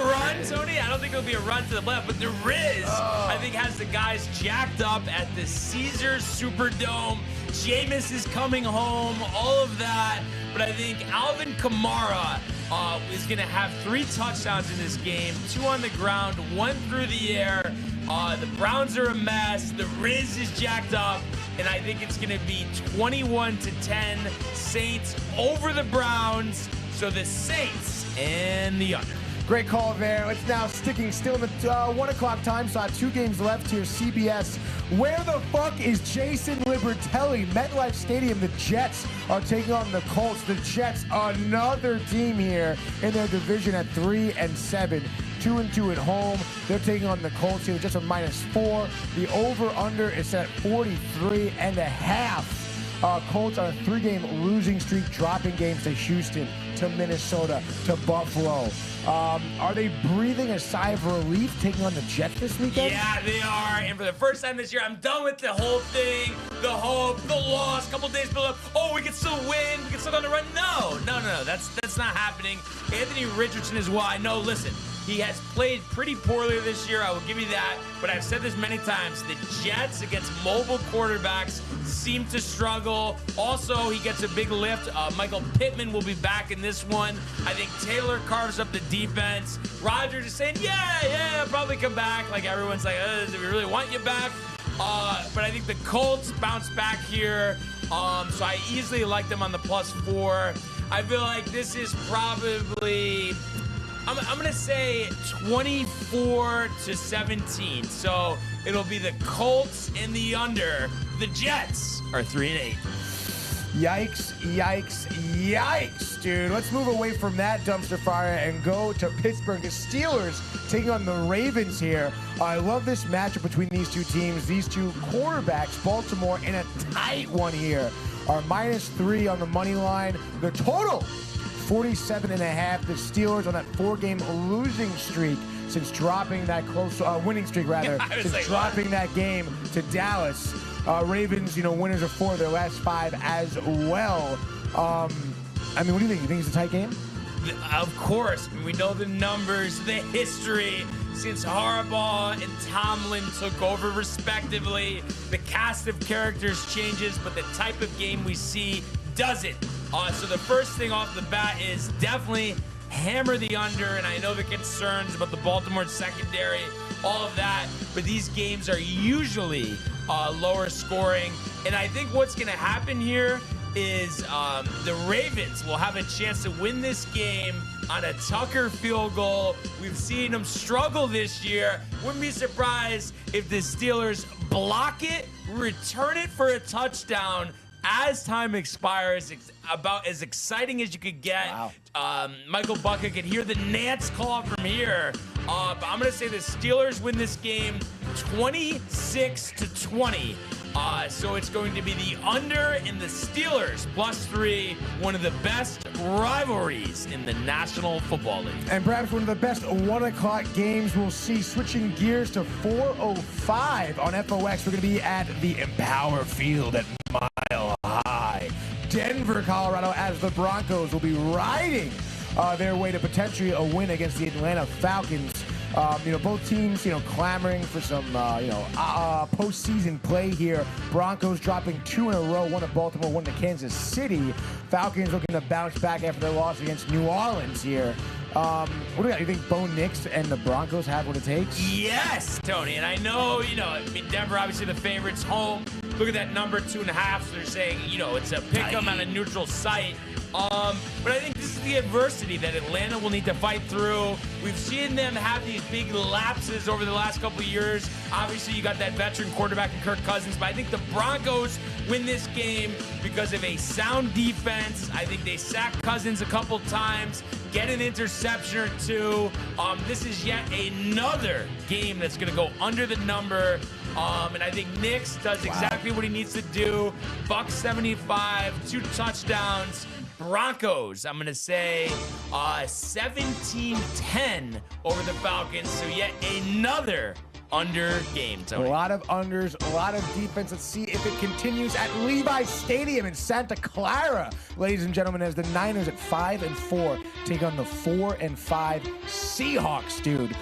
run, Tony, I don't think it'll be a run to the left, but the Riz, I think, has the guys jacked up at the Caesars Superdome. Jameis is coming home, all of that, but I think Alvin Kamara is going to have 3 touchdowns in this game, 2 on the ground, 1 through the air. The Browns are a mess. The Riz is jacked up. And I think it's going to be 21-10 Saints over the Browns. So the Saints and the under.
Great call there. It's now sticking still in the 1 o'clock time slot. 2 games left here. CBS. Where the fuck is Jason Libertelli? MetLife Stadium. The Jets are taking on the Colts. The Jets, another team here in their division at 3-7. 2-2 at home. They're taking on the Colts here. Just a -4. The over-under is set at 43.5. Colts on a 3-game losing streak, dropping games to Houston, to Minnesota, to Buffalo. Are they breathing a sigh of relief taking on the Jets this weekend?
Yeah, they are. And for the first time this year, I'm done with the whole thing. The hope, the loss, couple days build up. Oh, we can still win. We can still on the run. No. That's not happening. Anthony Richardson is why. No, listen. He has played pretty poorly this year. I will give you that. But I've said this many times. The Jets against mobile quarterbacks seem to struggle. Also, he gets a big lift. Michael Pittman will be back in this one. I think Taylor carves up the defense. Rodgers is saying, yeah, probably come back. Like everyone's like, do we really want you back? But I think the Colts bounce back here. So I easily like them on the +4. I feel like this is probably... I'm going to say 24-17. So it'll be the Colts in the under. The Jets are 3-8.
Yikes, dude. Let's move away from that dumpster fire and go to Pittsburgh. The Steelers taking on the Ravens here. I love this matchup between these two teams. These two quarterbacks, Baltimore in a tight one here, are -3 on the money line. The total 47.5. The Steelers on that 4-game losing streak since dropping that winning streak rather, since dropping that game to Dallas. Ravens, winners of 4 of their last 5 as well. I mean, what do you think? You think it's a tight game?
Of course. We know the numbers, the history since Harbaugh and Tomlin took over respectively. The cast of characters changes, but the type of game we see doesn't. So the first thing off the bat is definitely hammer the under, and I know the concerns about the Baltimore secondary, all of that, but these games are usually lower scoring, and I think what's going to happen here is the Ravens will have a chance to win this game on a Tucker field goal. We've seen them struggle this year. Wouldn't be surprised if the Steelers block it, return it for a touchdown as time expires. About as exciting as you could get.
Wow.
Michael Bucket could hear the Nance call from here. But I'm going to say the Steelers win this game 26-20. So it's going to be the under in the Steelers +3, one of the best rivalries in the National Football League.
And perhaps one of the best 1 o'clock games we'll see. Switching gears to 4:05 on FOX. We're going to be at the Empower Field at Mile High, Denver, Colorado, as the Broncos will be riding their way to potentially a win against the Atlanta Falcons. Both teams, clamoring for some, postseason play here. Broncos dropping 2 in a row, one to Baltimore, one to Kansas City. Falcons looking to bounce back after their loss against New Orleans here. What do you got? You think Bo Nix and the Broncos have what it takes?
Yes, Tony. And I know, Denver, obviously the favorites home. Look at that number, 2.5. So they're saying, it's a pick 'em on a neutral site. But I think this is the adversity that Atlanta will need to fight through. We've seen them have these big lapses over the last couple of years. Obviously, you got that veteran quarterback in Kirk Cousins, but I think the Broncos win this game because of a sound defense. I think they sack Cousins a couple times, get an interception or two. This is yet another game that's going to go under the number. And I think Nix does exactly what he needs to do. Buck 75, 2 touchdowns. Broncos, I'm going to say 17-10 over the Falcons. So yet another under game, Tony.
A lot of unders, a lot of defense. Let's see if it continues at Levi Stadium in Santa Clara, ladies and gentlemen, as the Niners at 5-4 take on the 4-5 Seahawks, dude.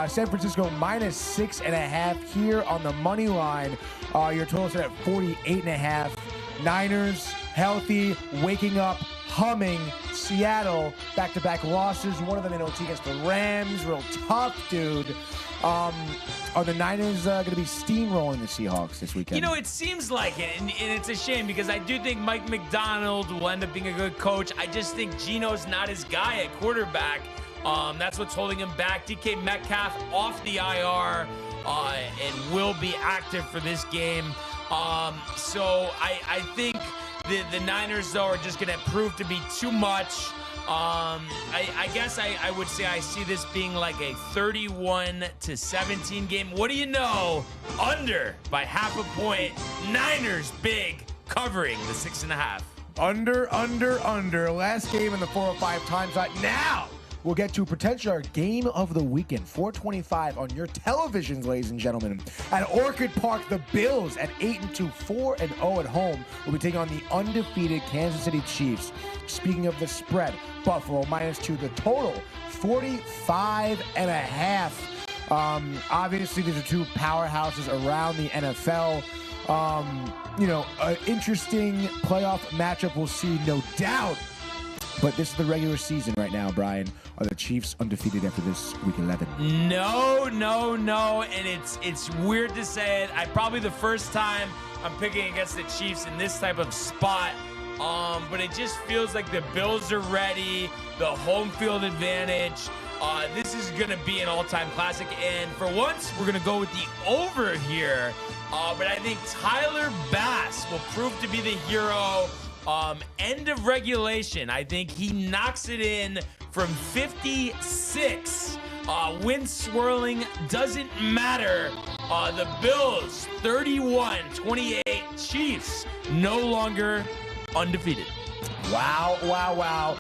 San Francisco -6.5 here on the money line. Your total set at 48.5. Niners healthy, waking up, humming. Seattle back-to-back losses. One of them in OT against the Rams. Real tough, dude. Are the Niners going to be steamrolling the Seahawks this weekend?
You know, it seems like it, and it's a shame because I do think Mike McDonald will end up being a good coach. I just think Geno's not his guy at quarterback. That's what's holding him back. DK Metcalf off the IR and will be active for this game. So I think the Niners, though, are just going to prove to be too much. I guess I would say I see this being like a 31-17 game. What do you know? Under by half a point. Niners big, covering the 6.5.
Under. Last game in the 405 time slot. Now we'll get to potentially our game of the weekend. 425 on your televisions, ladies and gentlemen. At Orchid Park, the Bills at 8-2, 4-0 at home will be taking on the undefeated Kansas City Chiefs. Speaking of the spread, Buffalo -2, the total 45.5. Obviously, these are two powerhouses around the NFL. An interesting playoff matchup we'll see, no doubt. But this is the regular season right now, Brian. Are the Chiefs undefeated after this week 11?
No. And it's weird to say it. Probably the first time I'm picking against the Chiefs in this type of spot. But it just feels like the Bills are ready. The home field advantage. This is going to be an all-time classic. And for once, we're going to go with the over here. But I think Tyler Bass will prove to be the hero. End of regulation. I think he knocks it in from 56. Wind swirling, doesn't matter. The Bills, 31-28. Chiefs, no longer undefeated.
Wow.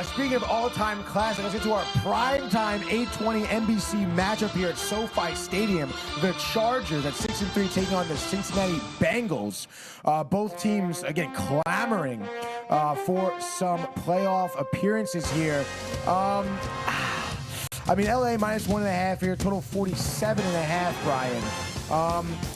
Speaking of all-time classic, let's get to our primetime 8:20 NBC matchup here at SoFi Stadium. The Chargers at 6-3 taking on the Cincinnati Bengals. Both teams, again, clamoring for some playoff appearances here. LA -1.5 here, total 47.5, Brian.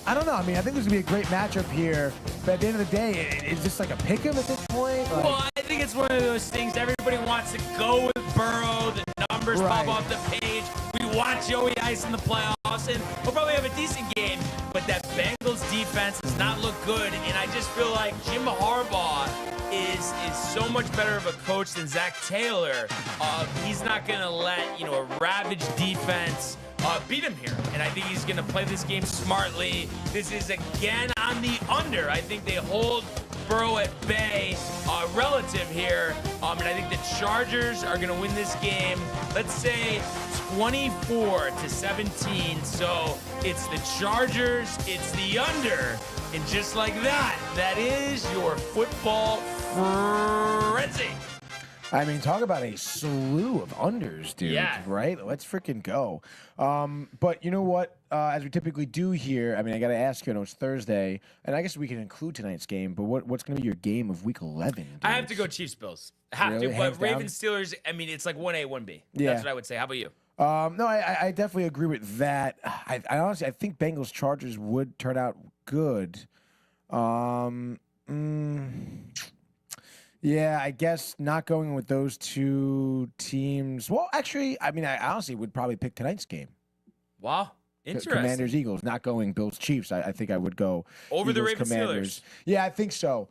I don't know. I think this is going to be a great matchup here. But at the end of the day, is this like a pick-em at this point?
Well, I think it's one of those things everybody wants to go with Burrow. The numbers pop off the page. We want Joey Ice in the playoffs, and we'll probably have a decent game. But that Bengals defense does not look good, and I just feel like Jim Harbaugh is so much better of a coach than Zach Taylor. He's not going to let a ravaged defense beat him here. And I think he's going to play this game smartly. This is again on the under. I think they hold Burrow at bay relative here. And I think the Chargers are going to win this game, let's say 24-17. So it's the Chargers, it's the under. And just like that, that is your football frenzy.
Talk about a slew of unders, dude.
Yeah.
Right? Let's freaking go. But you know what? As we typically do here, I got to ask you, I know it's Thursday, and I guess we can include tonight's game, but what's going to be your game of week 11? Dude?
I have to go Chiefs-Bills.
Really?
But Ravens-Steelers, it's like 1A, 1B.
Yeah.
That's what I would say. How about you?
No, I definitely agree with that. I honestly, I think Bengals-Chargers would turn out good. Yeah, I guess not going with those two teams. Well, actually, I honestly would probably pick tonight's game.
Wow. Interesting.
Commanders-Eagles, not going Bills-Chiefs. I think I would go
over the
Eagles-Commanders.
Ravens-Steelers.
Yeah, I think so.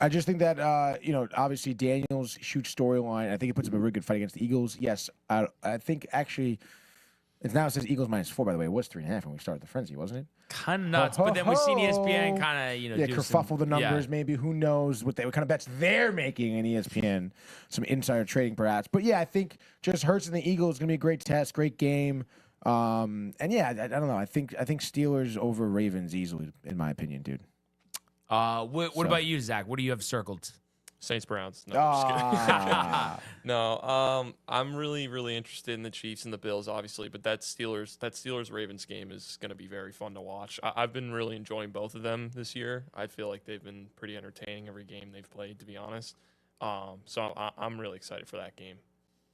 I just think that, obviously Daniels, huge storyline. I think it puts up a really good fight against the Eagles. Yes, I think actually, it says Eagles -4, by the way. It was 3.5 when we started the frenzy, wasn't it?
Kind of nuts. But then we've seen ESPN kind of,
do kerfuffle the numbers, maybe. Who knows what kind of bets they're making in ESPN. Some insider trading, perhaps. But, yeah, I think just Hurts and the Eagles is going to be a great test, great game. And, yeah, I don't know. I think Steelers over Ravens easily, in my opinion, dude.
What about you, Zach? What do you have circled?
Saints Browns. No, I'm just kidding. No, I'm really, really interested in the Chiefs and the Bills, obviously, but that Steelers Ravens game is going to be very fun to watch. I've been really enjoying both of them this year. I feel like they've been pretty entertaining every game they've played, to be honest. So I'm really excited for that game.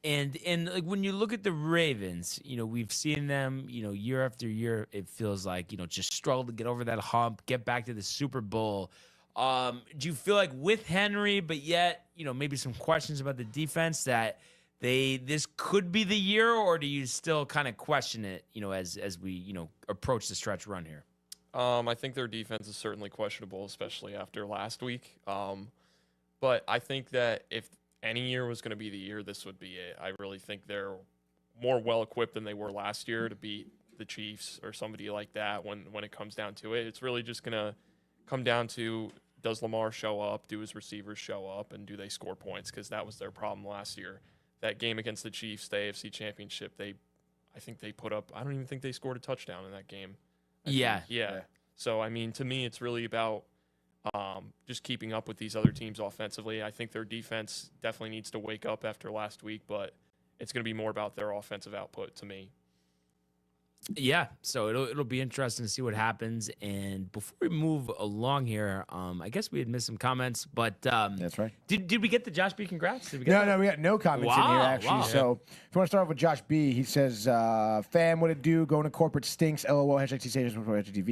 And like when you look at the Ravens, we've seen them, year after year. It feels like just struggle to get over that hump, get back to the Super Bowl. Do you feel like with Henry, but yet, maybe some questions about the defense that this could be the year, or do you still kind of question it, as we, approach the stretch run here?
I think their defense is certainly questionable, especially after last week. But I think that if any year was going to be the year, this would be it. I really think they're more well-equipped than they were last year to beat the Chiefs or somebody like that when it comes down to it. It's really just going to come down to, does Lamar show up? Do his receivers show up? And do they score points? Because that was their problem last year. That game against the Chiefs, the AFC Championship, I don't even think they scored a touchdown in that game.
Yeah.
So, I mean, to me, it's really about just keeping up with these other teams offensively. I think their defense definitely needs to wake up after last week, but it's going to be more about their offensive output to me.
Yeah, so it'll be interesting to see what happens. And before we move along here, I guess we had missed some comments, but
that's right.
Did we get the Josh B? Congrats?
No, we got no comments in here actually.
Wow.
So if you want to start off with Josh B, he says, "Fam, what it do? Going to corporate stinks. LOL. #TSages.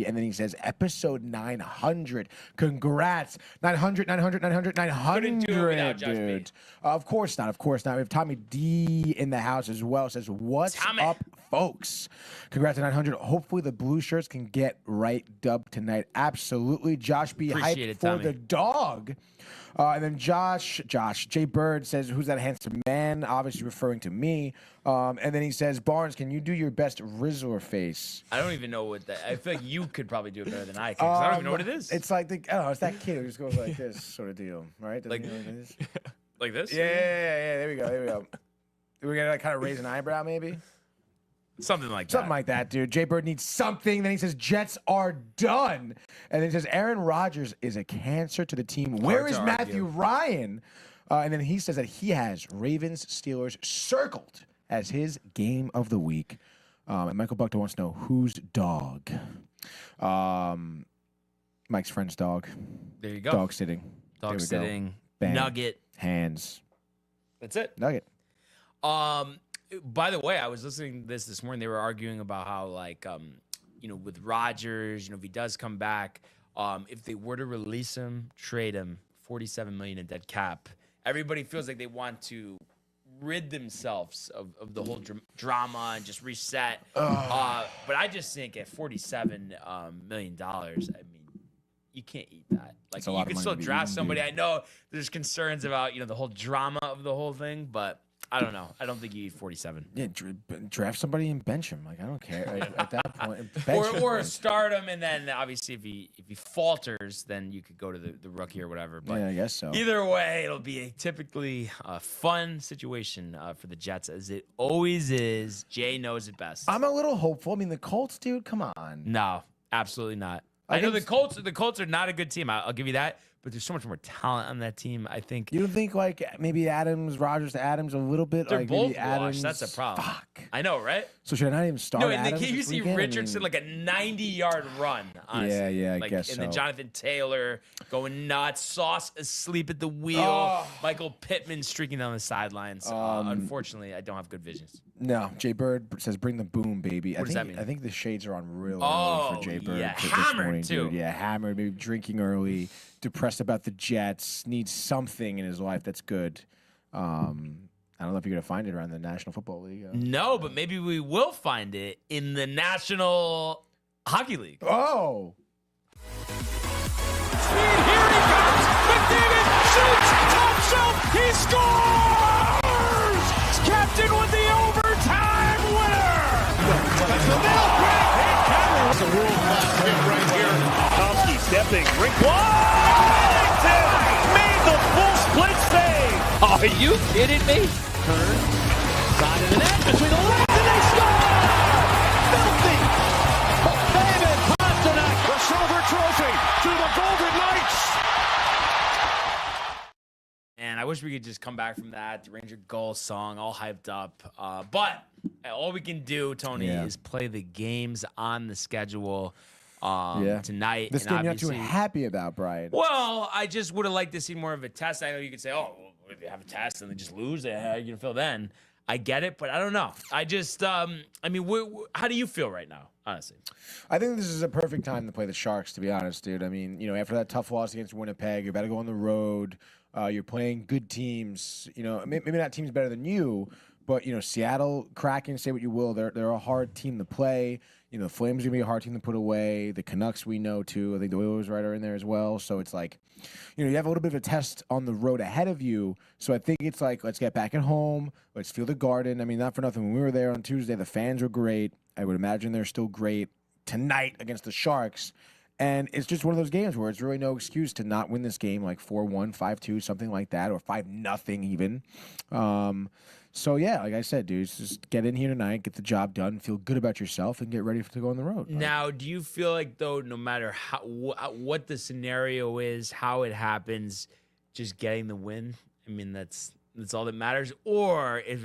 And then he says, episode 900. Congrats, 900,
Couldn't do it without Josh B.
dude. Of course not. We have Tommy D in the house as well. Says, what's up, folks? Congrats on 900. Hopefully the blue shirts can get right dub tonight. Absolutely. Josh B. hyped for the dog. And then Josh J. Bird says, who's that handsome man? Obviously referring to me. And then he says, Barnes, can you do your best Rizzler face?
I don't even know what that. I feel like you could probably do it better than I can. 'Cause I don't even know what it is.
It's like I don't know. It's that kid who just goes like this sort of deal, right?
Like this? Like this?
Yeah. There we go. We're gonna kind of raise an eyebrow, maybe.
Something like that.
Something like that, dude. Jay Bird needs something. Then he says, Jets are done. And then he says, Aaron Rodgers is a cancer to the team. Where is Matthew Ryan? And then he says that he has Ravens-Steelers circled as his game of the week. And Michael Buckner wants to know, whose dog? Mike's friend's dog.
There you go.
Dog sitting.
Dog sitting.
Bam.
Nugget.
Hands.
That's it.
Nugget.
By the way, I was listening to this morning. They were arguing about how, with Rodgers, if he does come back, if they were to release him, trade him, $47 million in dead cap, everybody feels like they want to rid themselves of the whole drama and just reset. But I just think at $47 million, I mean, you can't eat that. Like, you can still draft somebody. I know there's concerns about, the whole drama of the whole thing, but I don't know. I don't think you eat 47.
Yeah, draft somebody and bench him. Like, I don't care at that point.
Or start him, and then obviously if he falters, then you could go to the rookie or whatever. But
yeah, I guess so.
Either way, it'll be a typically fun situation for the Jets, as it always is. Jay knows it best.
I'm a little hopeful. I mean, the Colts, dude, come on.
No, absolutely not. I know the Colts are not a good team. I'll give you that. But there's so much more talent on that team. I think
you don't think like maybe Rodgers to Adams a little bit.
They're
like
both
maybe Adams.
That's a problem.
Fuck.
I know, right?
So should I not even start?
No, and
Adams
you see Richardson like a 90-yard run. Honestly.
Yeah, I guess so.
And then Jonathan Taylor going nuts. Sauce asleep at the wheel. Michael Pittman streaking down the sidelines. Unfortunately, I don't have good visions.
No, Jay Bird says, "Bring the boom, baby."
What does that mean?
I think the shades are on real early for Jay Bird.
Yeah,
hammered
too.
Dude. Yeah, hammered. Maybe drinking early, depressed about the Jets, needs something in his life that's good. I don't know if you're gonna find it around the National Football League.
No, but maybe we will find it in the National Hockey League.
Oh.
Speed, here he comes! McDavid He scores! Captain with the overtime winner! That's the middle break. It's a world-class hit right here. Tomsky stepping. Rink Washington made the full split save.
Are you kidding me?
Turn. Side of the net. Between the legs and they score! Filthy! David Pasternak. The silver trophy to the Golden Knights.
And I wish we could just come back from that. The Ranger goal song, all hyped up. But all we can do, Tony, is play the games on the schedule tonight.
This game you're not too happy about, Brian.
Well, I just would have liked to see more of a test. I know you could say, oh, well, if you have a test and they just lose, how are you going to feel then? I get it, but I don't know. I just, I mean, how do you feel right now, honestly?
I think this is a perfect time to play the Sharks, to be honest, dude. I mean, after that tough loss against Winnipeg, you're about to go on the road. You're playing good teams. Maybe not teams better than you, but Seattle, Kraken, say what you will, they're a hard team to play. The Flames are gonna be a hard team to put away. The Canucks we know too. I think the Oilers are in there as well. So it's like, you have a little bit of a test on the road ahead of you. So I think it's like, let's get back at home. Let's feel the Garden. I mean, not for nothing. When we were there on Tuesday, the fans were great. I would imagine they're still great tonight against the Sharks. And it's just one of those games where it's really no excuse to not win this game, like 4-1, 5-2, something like that, or 5-0 even. So, yeah, like I said, dudes, just get in here tonight, get the job done, feel good about yourself, and get ready to go on the road.
Now, do you feel like, though, no matter what the scenario is, how it happens, just getting the win, I mean, that's all that matters? Or if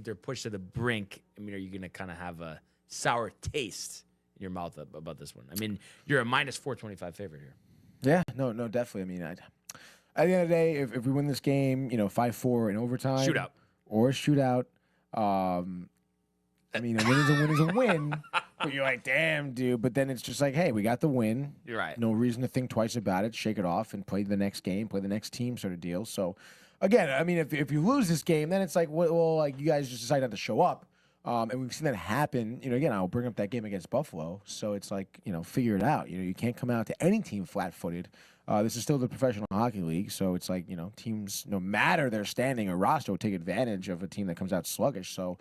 they're pushed to the brink, I mean, are you going to kind of have a sour taste in your mouth about this one? I mean, you're a minus 425 favorite here.
Yeah, no, definitely. I mean, at the end of the day, if we win this game, 5-4 in overtime.
Shootout.
Or a shootout. I mean, a win is a win is a win. But you're like, damn, dude. But then it's just like, hey, we got the win.
You're right.
No reason to think twice about it. Shake it off and play the next game, play the next team sort of deal. So, again, I mean, if you lose this game, then it's like, well, like you guys just decide not to show up. And we've seen that happen. Again, I'll bring up that game against Buffalo. So it's like, figure it out. You can't come out to any team flat-footed. This is still the Professional Hockey League, so it's like, teams, no matter their standing or roster, will take advantage of a team that comes out sluggish. So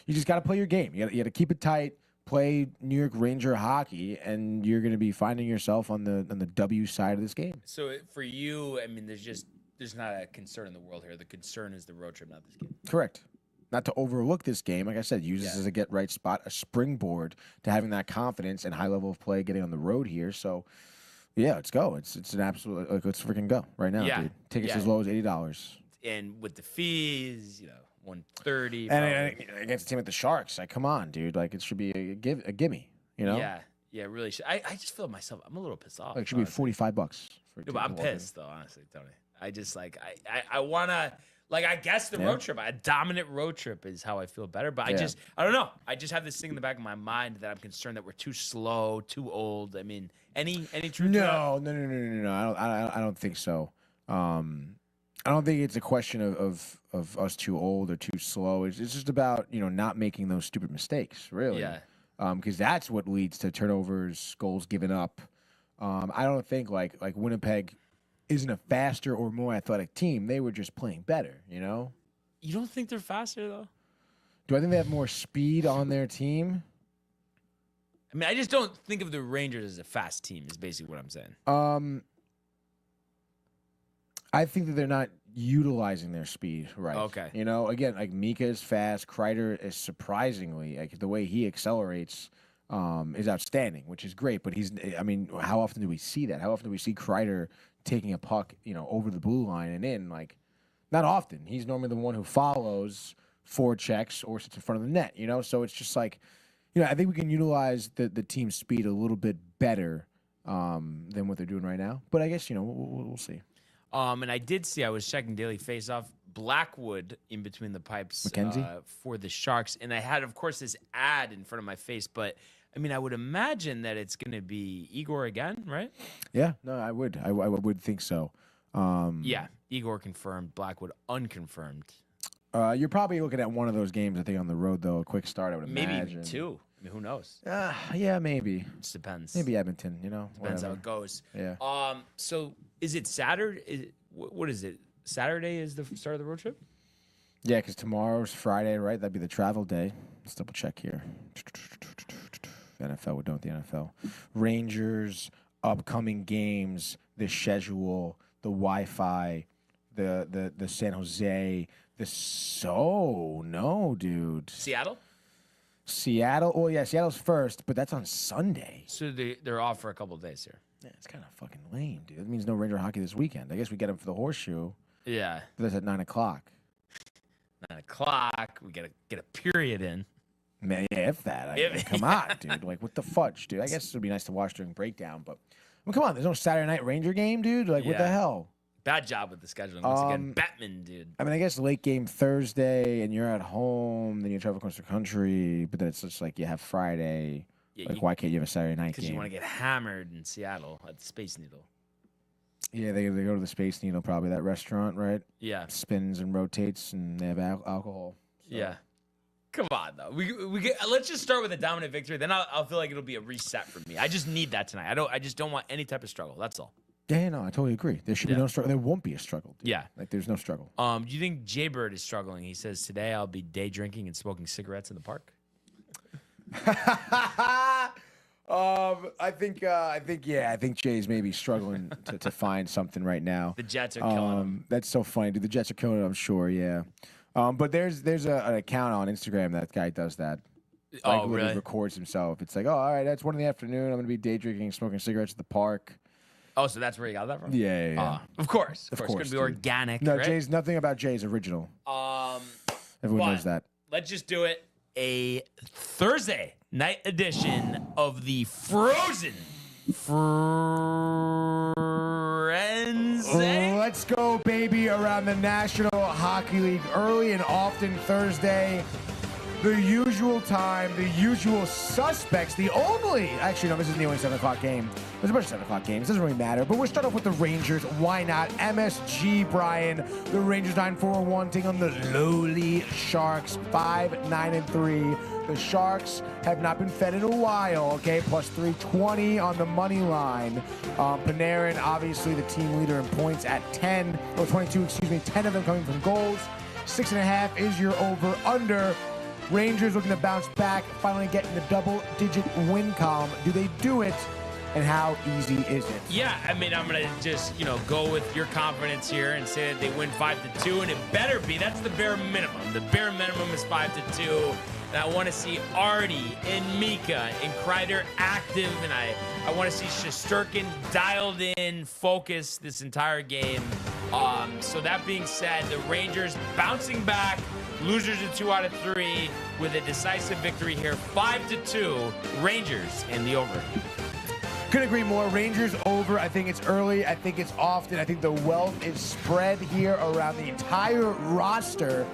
you just got to play your game. You got to keep it tight, play New York Ranger hockey, and you're going to be finding yourself on the W side of this game.
So for you, I mean, there's not a concern in the world here. The concern is the road trip, not this game.
Correct. Not to overlook this game, like I said, use this as a get-right spot, a springboard to having that confidence and high level of play getting on the road here. So, yeah, let's go. It's an absolute, let's freaking go right now, dude. Tickets as low as $80.
And with the fees, $130.
And against a team with the Sharks, like, come on, dude. Like, it should be a gimme,
Yeah, really should. I just feel myself, I'm a little pissed off.
Like, it should be $45 for
but I'm pissed, though, honestly, Tony. I just, I want to... I guess the road trip, a dominant road trip is how I feel better. But I don't know. I just have this thing in the back of my mind that I'm concerned that we're too slow, too old. I mean, any truth to that?
No. I don't think so. I don't think it's a question of us too old or too slow. It's just about, not making those stupid mistakes, really.
Yeah.
Because that's what leads to turnovers, goals given up. I don't think like Winnipeg isn't a faster or more athletic team. They were just playing better,
You don't think they're faster, though?
Do I think they have more speed on their team?
I mean, I just don't think of the Rangers as a fast team, is basically what I'm saying.
I think that they're not utilizing their speed right.
Okay.
Again, like Mika is fast. Kreider is surprisingly, like the way he accelerates is outstanding, which is great. But how often do we see that? How often do we see Kreider taking a puck, over the blue line and in? Like, not often. He's normally the one who follows, forechecks, or sits in front of the net, So it's just like, I think we can utilize the team's speed a little bit better than what they're doing right now. But I guess, we'll see.
And I did see, I was checking Daily Faceoff, Blackwood in between the pipes for the Sharks. And I had, of course, this ad in front of my face, but I mean, I would imagine that it's going to be Igor again, right?
Yeah, no, I would. I would think so.
Yeah, Igor confirmed, Blackwood unconfirmed.
You're probably looking at one of those games, I think, on the road, though. A quick start, I would imagine.
Maybe two. I mean, who knows?
Yeah, maybe.
It just depends.
Maybe Edmonton,
Depends how it goes.
Yeah.
So is it Saturday? What is it? Saturday is the start of the road trip?
Yeah, because tomorrow's Friday, right? That'd be the travel day. Let's double check here. NFL, we're done with the NFL. Rangers, upcoming games, the schedule, the Wi-Fi, the San Jose, no, dude. Seattle. Oh yeah, Seattle's first, but that's on Sunday.
So they're off for a couple of days here.
Yeah, it's kind of fucking lame, dude. That means no Ranger hockey this weekend. I guess we get them for the horseshoe.
Yeah.
But that's at 9 o'clock.
9 o'clock. We gotta get a period in.
Man, yeah, if that. I mean, come on, dude. Like, what the fudge, dude? I guess it would be nice to watch during breakdown, but come on. There's no Saturday night Ranger game, dude. Like, what the hell?
Bad job with the scheduling once again. Batman, dude.
I mean, I guess late game Thursday, and you're at home, then you travel across the country, but then it's just like you have Friday. Yeah, like, why can't you have a Saturday night game?
Because you want to get hammered in Seattle at the Space Needle.
Yeah, they go to the Space Needle, probably that restaurant, right?
Yeah.
Spins and rotates, and they have alcohol. So.
Yeah. Come on, though. Let's just start with a dominant victory. Then I'll feel like it'll be a reset for me. I just need that tonight. I just don't want any type of struggle. That's all.
Yeah, no, I totally agree. There should be no struggle. There won't be a struggle. Dude.
Yeah.
Like, there's no struggle.
Do you think Jaybird is struggling? He says, today I'll be day drinking and smoking cigarettes in the park.
I think Jay's maybe struggling to find something right now.
The Jets are killing him.
That's so funny, dude. The Jets are killing him, I'm sure, yeah. But there's an account on Instagram that guy does that. Like, really? Records himself. It's like, all right, that's 1 PM. I'm going to be day drinking, smoking cigarettes at the park.
Oh, so that's where you got that from?
Yeah.
Of course. It's going to be organic.
No,
right?
Nothing about Jay's original. Everyone knows that.
Let's just do it. A Thursday night edition of the Frozen Frenzy.
Let's go, baby, around the National Hockey League early and often Thursday. The usual time, the usual suspects, this isn't the only 7 o'clock game. There's a bunch of 7 o'clock games. It doesn't really matter. But we'll start off with the Rangers. Why not? MSG, Brian. The Rangers 9-4-1 taking on the lowly Sharks 5-9-3. The Sharks have not been fed in a while, okay? Plus 320 on the money line. Panarin, obviously the team leader in points at 10 of them coming from goals. 6.5 is your over-under. Rangers looking to bounce back, finally getting the double-digit win column. Do they do it, and how easy is it?
Yeah, I mean, I'm going to just, go with your confidence here and say that they win 5-2, and it better be. That's the bare minimum. The bare minimum is 5-2. And I want to see Artie and Mika and Kreider active, and I want to see Shesterkin dialed in, focused this entire game. So that being said, the Rangers bouncing back, losers in 2 out of 3 with a decisive victory here, 5-2, Rangers in the over.
Couldn't agree more. Rangers over. I think it's early. I think it's often. I think the wealth is spread here around the entire roster.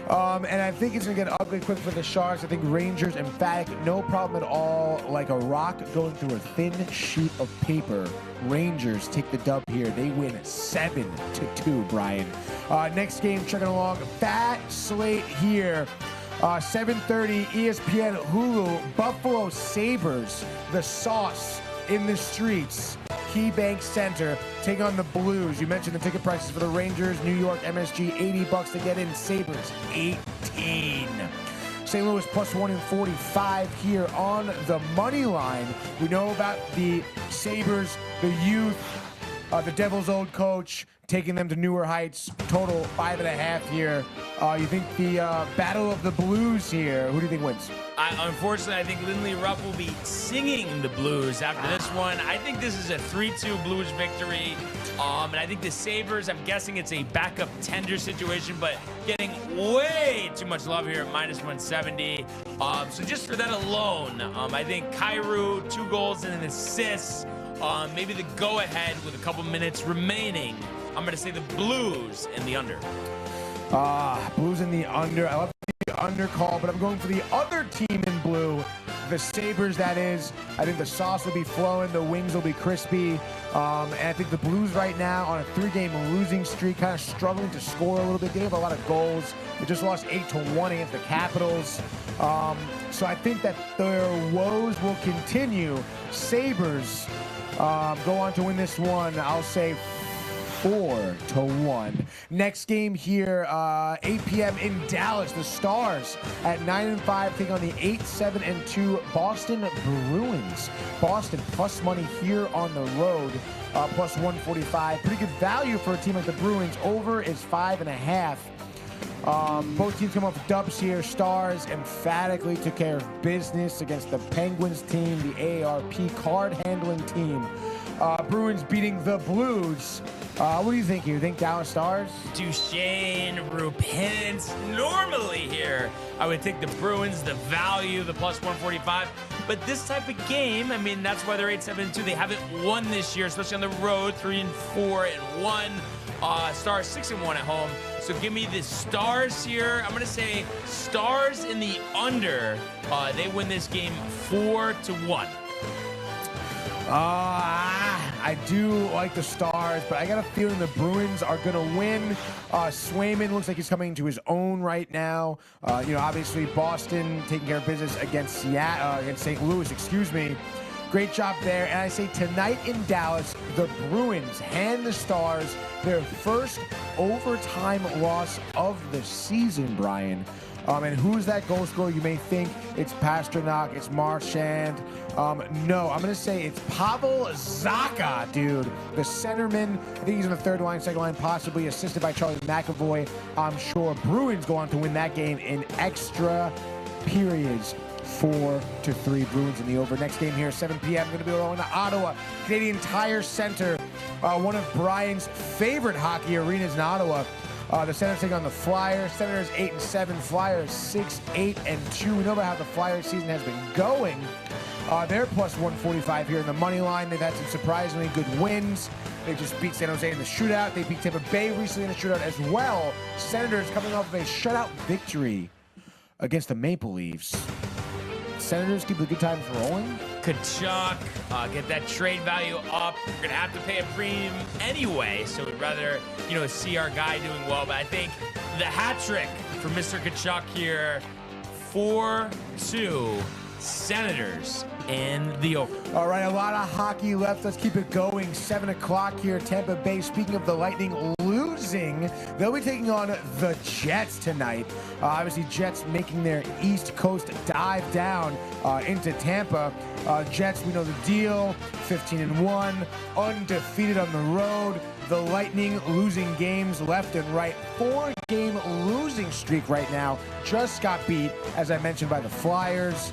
And I think it's going to get ugly quick for the Sharks. I think Rangers, emphatic, no problem at all. Like a rock going through a thin sheet of paper. Rangers take the dub here. They win 7-2, Brian. Next game, checking along. Fat slate here. 7:30, ESPN, Hulu, Buffalo Sabres, the sauce in the streets. KeyBank Center, take on the Blues. You mentioned the ticket prices for the Rangers, New York, MSG, $80 to get in. Sabres, 18. St. Louis plus 145 here on the money line. We know about the Sabres, the youth, the Devils' old coach, taking them to newer heights. Total 5.5 here. You think the battle of the Blues here, who do you think wins?
Unfortunately, I think Lindley Rupp will be singing the Blues after this one. I think this is a 3-2 Blues victory. And I think the Sabres, I'm guessing it's a backup tender situation, but getting way too much love here at minus 170. So just for that alone, I think Kyrou, 2 goals and an assist. Maybe the go-ahead with a couple minutes remaining. I'm going to say the Blues in the under.
Blues in the under. I love the under call, but I'm going for the other team in blue. The Sabres, that is. I think the sauce will be flowing. The wings will be crispy. And I think the Blues right now on a 3-game losing streak, kind of struggling to score a little bit. They have a lot of goals. They just lost 8-1 against the Capitals. So I think that their woes will continue. Sabres go on to win this one, I'll say 4-1. Next game here, 8 p.m. in Dallas. The Stars at 9-5 taking on the 8-7-2 Boston Bruins. Boston plus money here on the road, plus 145. Pretty good value for a team like the Bruins. Over is 5.5. Both teams come off dubs here. Stars emphatically took care of business against the Penguins team, the AARP card-handling team. Bruins beating the Blues. What do you think here? You think Dallas Stars?
Duchesne, repentance. Normally here, I would take the Bruins, the value, the plus 145. But this type of game, I mean, that's why they're 8-7-2. They haven't won this year, especially on the road, 3-4-1. Stars 6-1 at home. So give me the Stars here. I'm going to say Stars in the under. They win this game 4-1.
I do like the Stars, but I got a feeling the Bruins are going to win. Swayman looks like he's coming into his own right now. Obviously Boston taking care of business against St. Louis, excuse me. Great job there. And I say tonight in Dallas, the Bruins hand the Stars their first overtime loss of the season, Brian. And who's that goal scorer? You may think it's Pasternak, it's Marchand. No, I'm going to say it's Pavel Zacha, dude. The centerman. I think he's on the third line, second line, possibly assisted by Charlie McAvoy. I'm sure Bruins go on to win that game in extra periods. 4-3 Bruins in the over. Next game here, 7 p.m. Going to be going to Ottawa, Canadian Tire Center, one of Brian's favorite hockey arenas in Ottawa. The Senators taking on the Flyers. Senators 8-7, Flyers 6-8-2. We know about how the Flyers season has been going. They're plus 145 here in the money line. They've had some surprisingly good wins. They just beat San Jose in the shootout. They beat Tampa Bay recently in the shootout as well. Senators coming off of a shutout victory against the Maple Leafs. Senators keep the good times rolling.
Kachuk, get that trade value up. You're going to have to pay a premium anyway, so we'd rather, see our guy doing well. But I think the hat trick for Mr. Kachuk here, 4-2 Senators in the over.
All right, a lot of hockey left. Let's keep it going. 7 o'clock here, Tampa Bay. Speaking of the Lightning losing, they'll be taking on the Jets tonight. Obviously, Jets making their East Coast dive down into Tampa. Jets, we know the deal. 15-1, undefeated on the road. The Lightning losing games left and right. 4-game losing streak right now. Just got beat, as I mentioned, by the Flyers,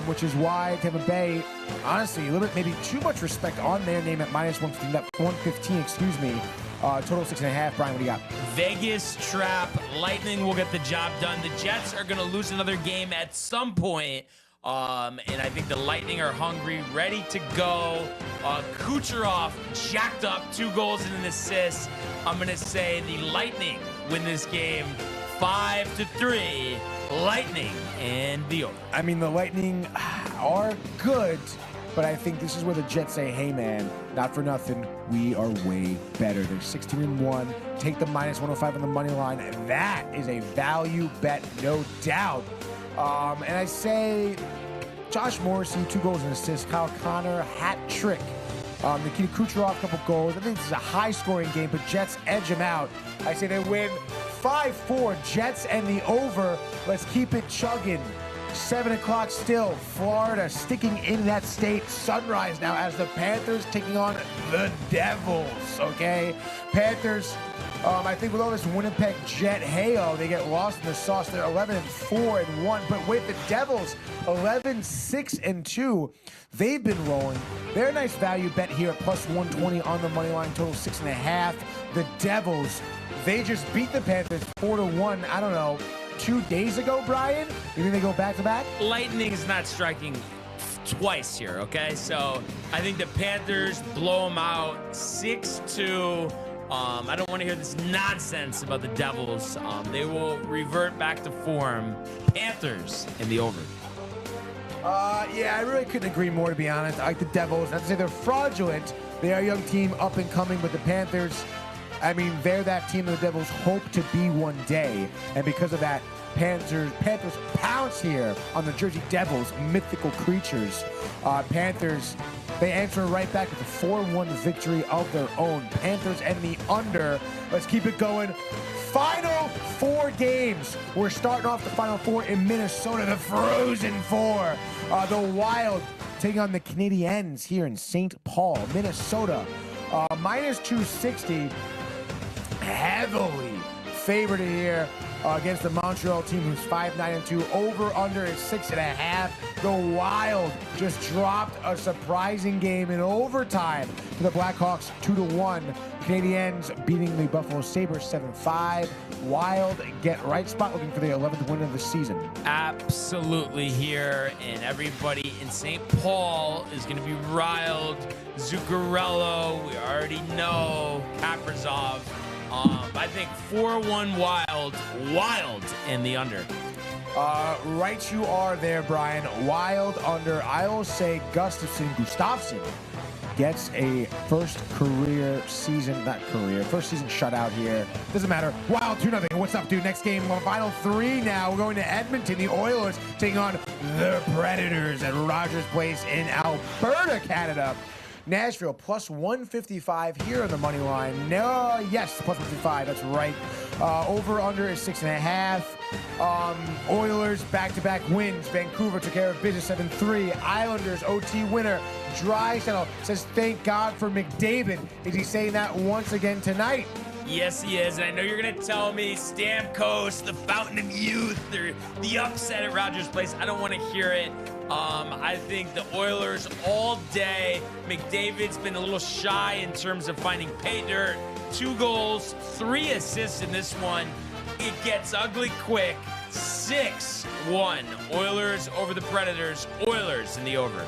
which is why Tampa Bay, honestly, a little bit maybe too much respect on their name at minus 115, excuse me. Total 6.5. Brian, what do you got?
Vegas trap. Lightning will get the job done. The Jets are going to lose another game at some point. And I think the Lightning are hungry, ready to go. Kucherov jacked up, 2 goals and an assist. I'm going to say the Lightning win this game 5-3. Lightning and the over.
I mean, the Lightning are good, but I think this is where the Jets say, hey, man, not for nothing, we are way better. They're 16-1. Take the minus 105 on the money line. That is a value bet, no doubt. And I say Josh Morrissey, 2 goals and assists. Kyle Connor, hat trick. Nikita Kucherov, couple goals. I think this is a high-scoring game, but Jets edge them out. I say they win 5-4. Jets and the over. Let's keep it chugging. 7 o'clock still. Florida sticking in that state. Sunrise now as the Panthers taking on the Devils, okay? Panthers, I think with all this Winnipeg Jet hey-oh, they get lost in the sauce. They're 11-4-1, but with the Devils, 11-6-2, they've been rolling. They're a nice value bet here at plus 120 on the money line, total 6.5. The Devils, they just beat the Panthers 4-1. I don't know, 2 days ago, Brian? You think they go back-to-back?
Lightning is not striking twice here, okay? So I think the Panthers blow them out 6-2. I don't want to hear this nonsense about the Devils. They will revert back to form. Panthers in the over.
Yeah, I really couldn't agree more, to be honest. I like the Devils. Not to say they're fraudulent. They are a young team, up and coming, but the Panthers, I mean, they're that team the Devils hope to be one day. And because of that, Panthers pounce here on the Jersey Devils, mythical creatures. Panthers, they answer right back with a 4-1 victory of their own. Panthers and the under. Let's keep it going. Final 4 games. We're starting off the final 4 in Minnesota, the Frozen 4. The Wild taking on the Canadiens here in St. Paul, Minnesota. Minus 260. Heavily favored here against the Montreal team, who's 5-9-2. Over under is 6.5. The Wild just dropped a surprising game in overtime to the Blackhawks 2-1. Canadiens beating the Buffalo Sabres 7-5. Wild get right spot, looking for the 11th win of the season.
Absolutely here, and everybody in St. Paul is going to be riled. Zuccarello, we already know. Kaprizov. I think 4-1 Wild in the under.
Right you are there, Brian. Wild under. I will say Gustafsson gets a first season shutout here. Doesn't matter. Wild 2-0. What's up, dude? Next game, final 3 now. We're going to Edmonton. The Oilers taking on the Predators at Rogers Place in Alberta, Canada. Nashville plus 155 here on the money line. No, yes, plus 155. That's right. Over under is 6.5. Oilers back-to-back wins. Vancouver took care of business 7-3. Islanders OT winner. Draisaitl says thank God for McDavid. Is he saying that once again tonight?
Yes, he is. And I know you're going to tell me Stamkos, the fountain of youth, or the upset at Rogers Place. I don't want to hear it. I think the Oilers all day. McDavid's been a little shy in terms of finding pay dirt. 2 goals, 3 assists in this one. It gets ugly quick. 6-1. Oilers over the Predators. Oilers in the over.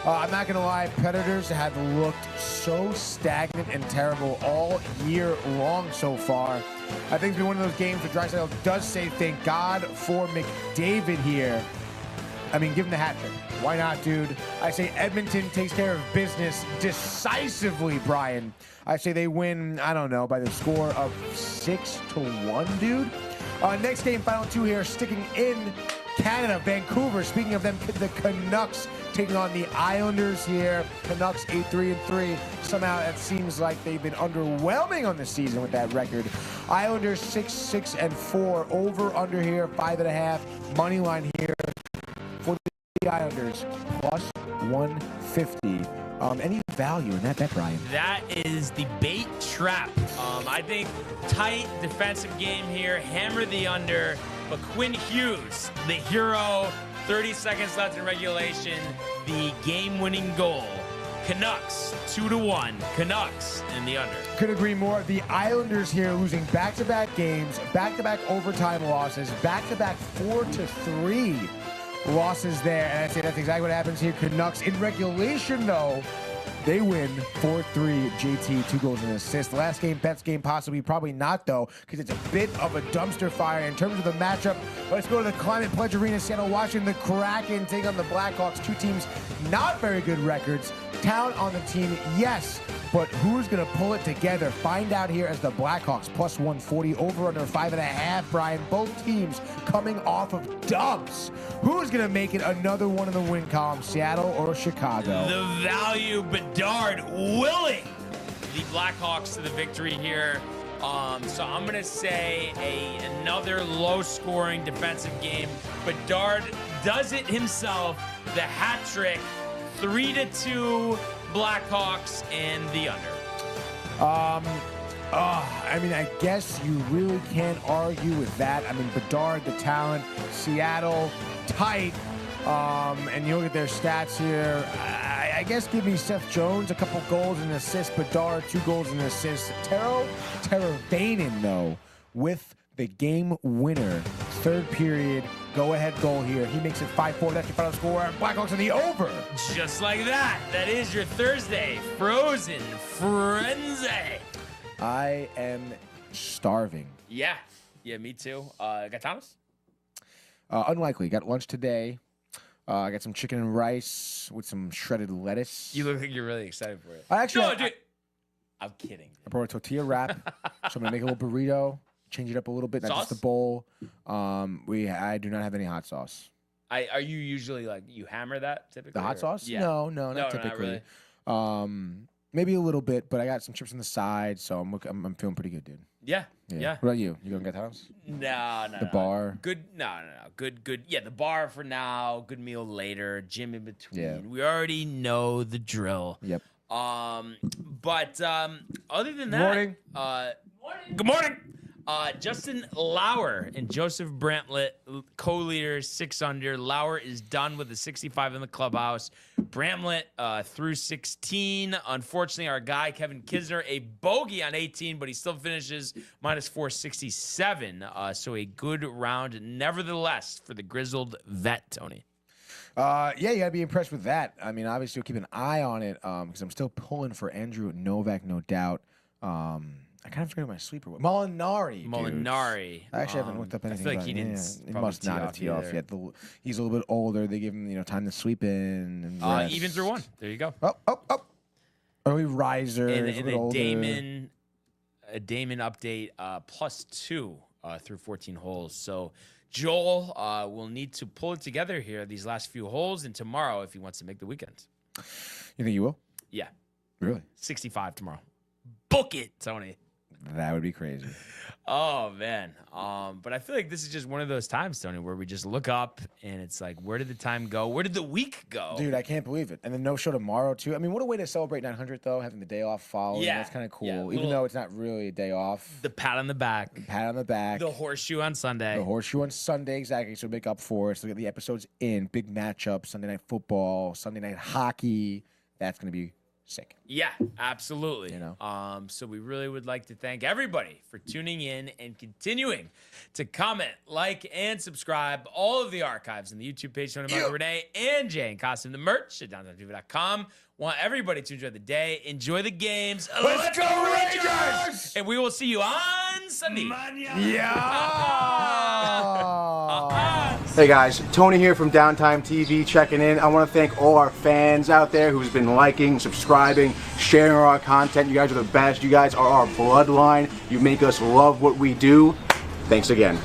I'm not going to lie, Predators have looked so stagnant and terrible all year long so far. I think it's been one of those games where Draisaitl does say thank God for McDavid here. I mean, give him the hat trick. Why not, dude? I say Edmonton takes care of business decisively, Brian. I say they win, I don't know, by the score of 6-1, dude. Next game, final 2 here, sticking in Canada, Vancouver. Speaking of them, the Canucks taking on the Islanders here. Canucks 8-3-3. Somehow it seems like they've been underwhelming on the season with that record. Islanders 6-4. Over under here 5.5. Money line here for the Islanders plus 150. Any value in that bet, Brian?
That is the bait trap. I think tight defensive game here. Hammer the under. But Quinn Hughes, the hero, 30 seconds left in regulation. The game-winning goal. Canucks 2-1. Canucks in the under.
Couldn't agree more. The Islanders here losing back-to-back games, back-to-back overtime losses, back-to-back 4-3 losses there. And I'd say that's exactly what happens here. Canucks in regulation, though, they win 4-3. JT, 2 goals and an assist. Last game, Bet's game, possibly, probably not, though, because it's a bit of a dumpster fire in terms of the matchup. Let's go to the Climate Pledge Arena, Seattle, Washington. The Kraken take on the Blackhawks. 2 teams, not very good records. Talent on the team, yes, but who's going to pull it together? Find out here as the Blackhawks plus 140, over under 5.5, Brian. Both teams coming off of dubs. Who's going to make it another one in the win column, Seattle or Chicago?
The value, Bedard willing the Blackhawks to the victory here. So I'm going to say another low-scoring defensive game. Bedard does it himself. The hat trick. 3-2 Blackhawks and the under.
I mean, I guess you really can't argue with that. I mean, Bedard, the talent, Seattle, tight. And you look at their stats here. I guess give me Seth Jones, a couple goals and assists. Bedard, 2 goals and assists. Teravainen, though, with the game winner. 3rd period, go-ahead goal here. He makes it 5-4. That's your final score. Blackhawks in the over.
Just like that. That is your Thursday Frozen Frenzy.
I am starving.
Yeah, me too. Got Thomas?
Unlikely. Got lunch today. I got some chicken and rice with some shredded lettuce.
You look like you're really excited for it.
I actually,
dude. I'm kidding.
I brought a tortilla wrap, so I'm gonna make a little burrito. change it up a little bit, not
Sauce?
just the bowl. I do not have any hot sauce.
Are you usually like you hammer that typically?
The hot
or-
sauce?
Yeah.
No, not typically. Maybe a little bit, but I got some chips on the side, so I'm feeling pretty good, dude.
Yeah.
What about you? You gonna get those?
No.
The bar?
Good. No. Good. Yeah, the bar for now. Good meal later. Gym in between.
Yeah.
We already know the drill.
Yep.
But other than that,
Morning.
Good morning. Justin Lauer and Joseph Brantlett, co-leader, 6 under. Lauer is done with the 65 in the clubhouse. Brantlett through 16. Unfortunately, our guy, Kevin Kisner, a bogey on 18, but he still finishes minus 467. So a good round, nevertheless, for the grizzled vet, Tony.
Yeah, you gotta be impressed with that. I mean, obviously, we'll keep an eye on it because I'm still pulling for Andrew Novak, no doubt. I kind of forgot my sleeper. Molinari. Dude.
Molinari.
I actually haven't looked up anything.
I feel like
about
he
him.
didn't.
He must not have teed off yet. He's a little bit older. They give him, time to sweep in. And rest.
Even through 1. There you go.
Oh. Early riser.
And
a
a
little older.
Damon update +2 through 14 holes. So Joel will need to pull it together here these last few holes and tomorrow if he wants to make the weekend.
You think you will?
Yeah.
Really?
65 tomorrow. Book it, Tony.
That would be crazy.
Oh, man. But I feel like this is just one of those times, Tony, where we just look up and it's like, where did the time go? Where did the week go?
Dude, I can't believe it. And then no show tomorrow, too. I mean, what a way to celebrate 900, though, having the day off following.
Yeah.
That's kind of cool.
Yeah,
Even though it's not really a day off.
The pat on the back.
Pat on the back.
The horseshoe on Sunday.
The horseshoe on Sunday, exactly. So make up for it. So get the episodes in. Big matchup. Sunday night football. Sunday night hockey. That's going to be sick.
Yeah, absolutely.
You know?
So we really would like to thank everybody for tuning in and continuing to comment, like, and subscribe. All of the archives on the YouTube page, Tony Marco, Renee, and Jay and Costume, the merch at downtown.com. Want everybody to enjoy the day, enjoy the games.
Let's go, Rangers!
And we will see you on Sunday.
Hey guys, Tony here from Downtime TV checking in. I want to thank all our fans out there who's been liking, subscribing, sharing our content. You guys are the best. You guys are our bloodline. You make us love what we do. Thanks again.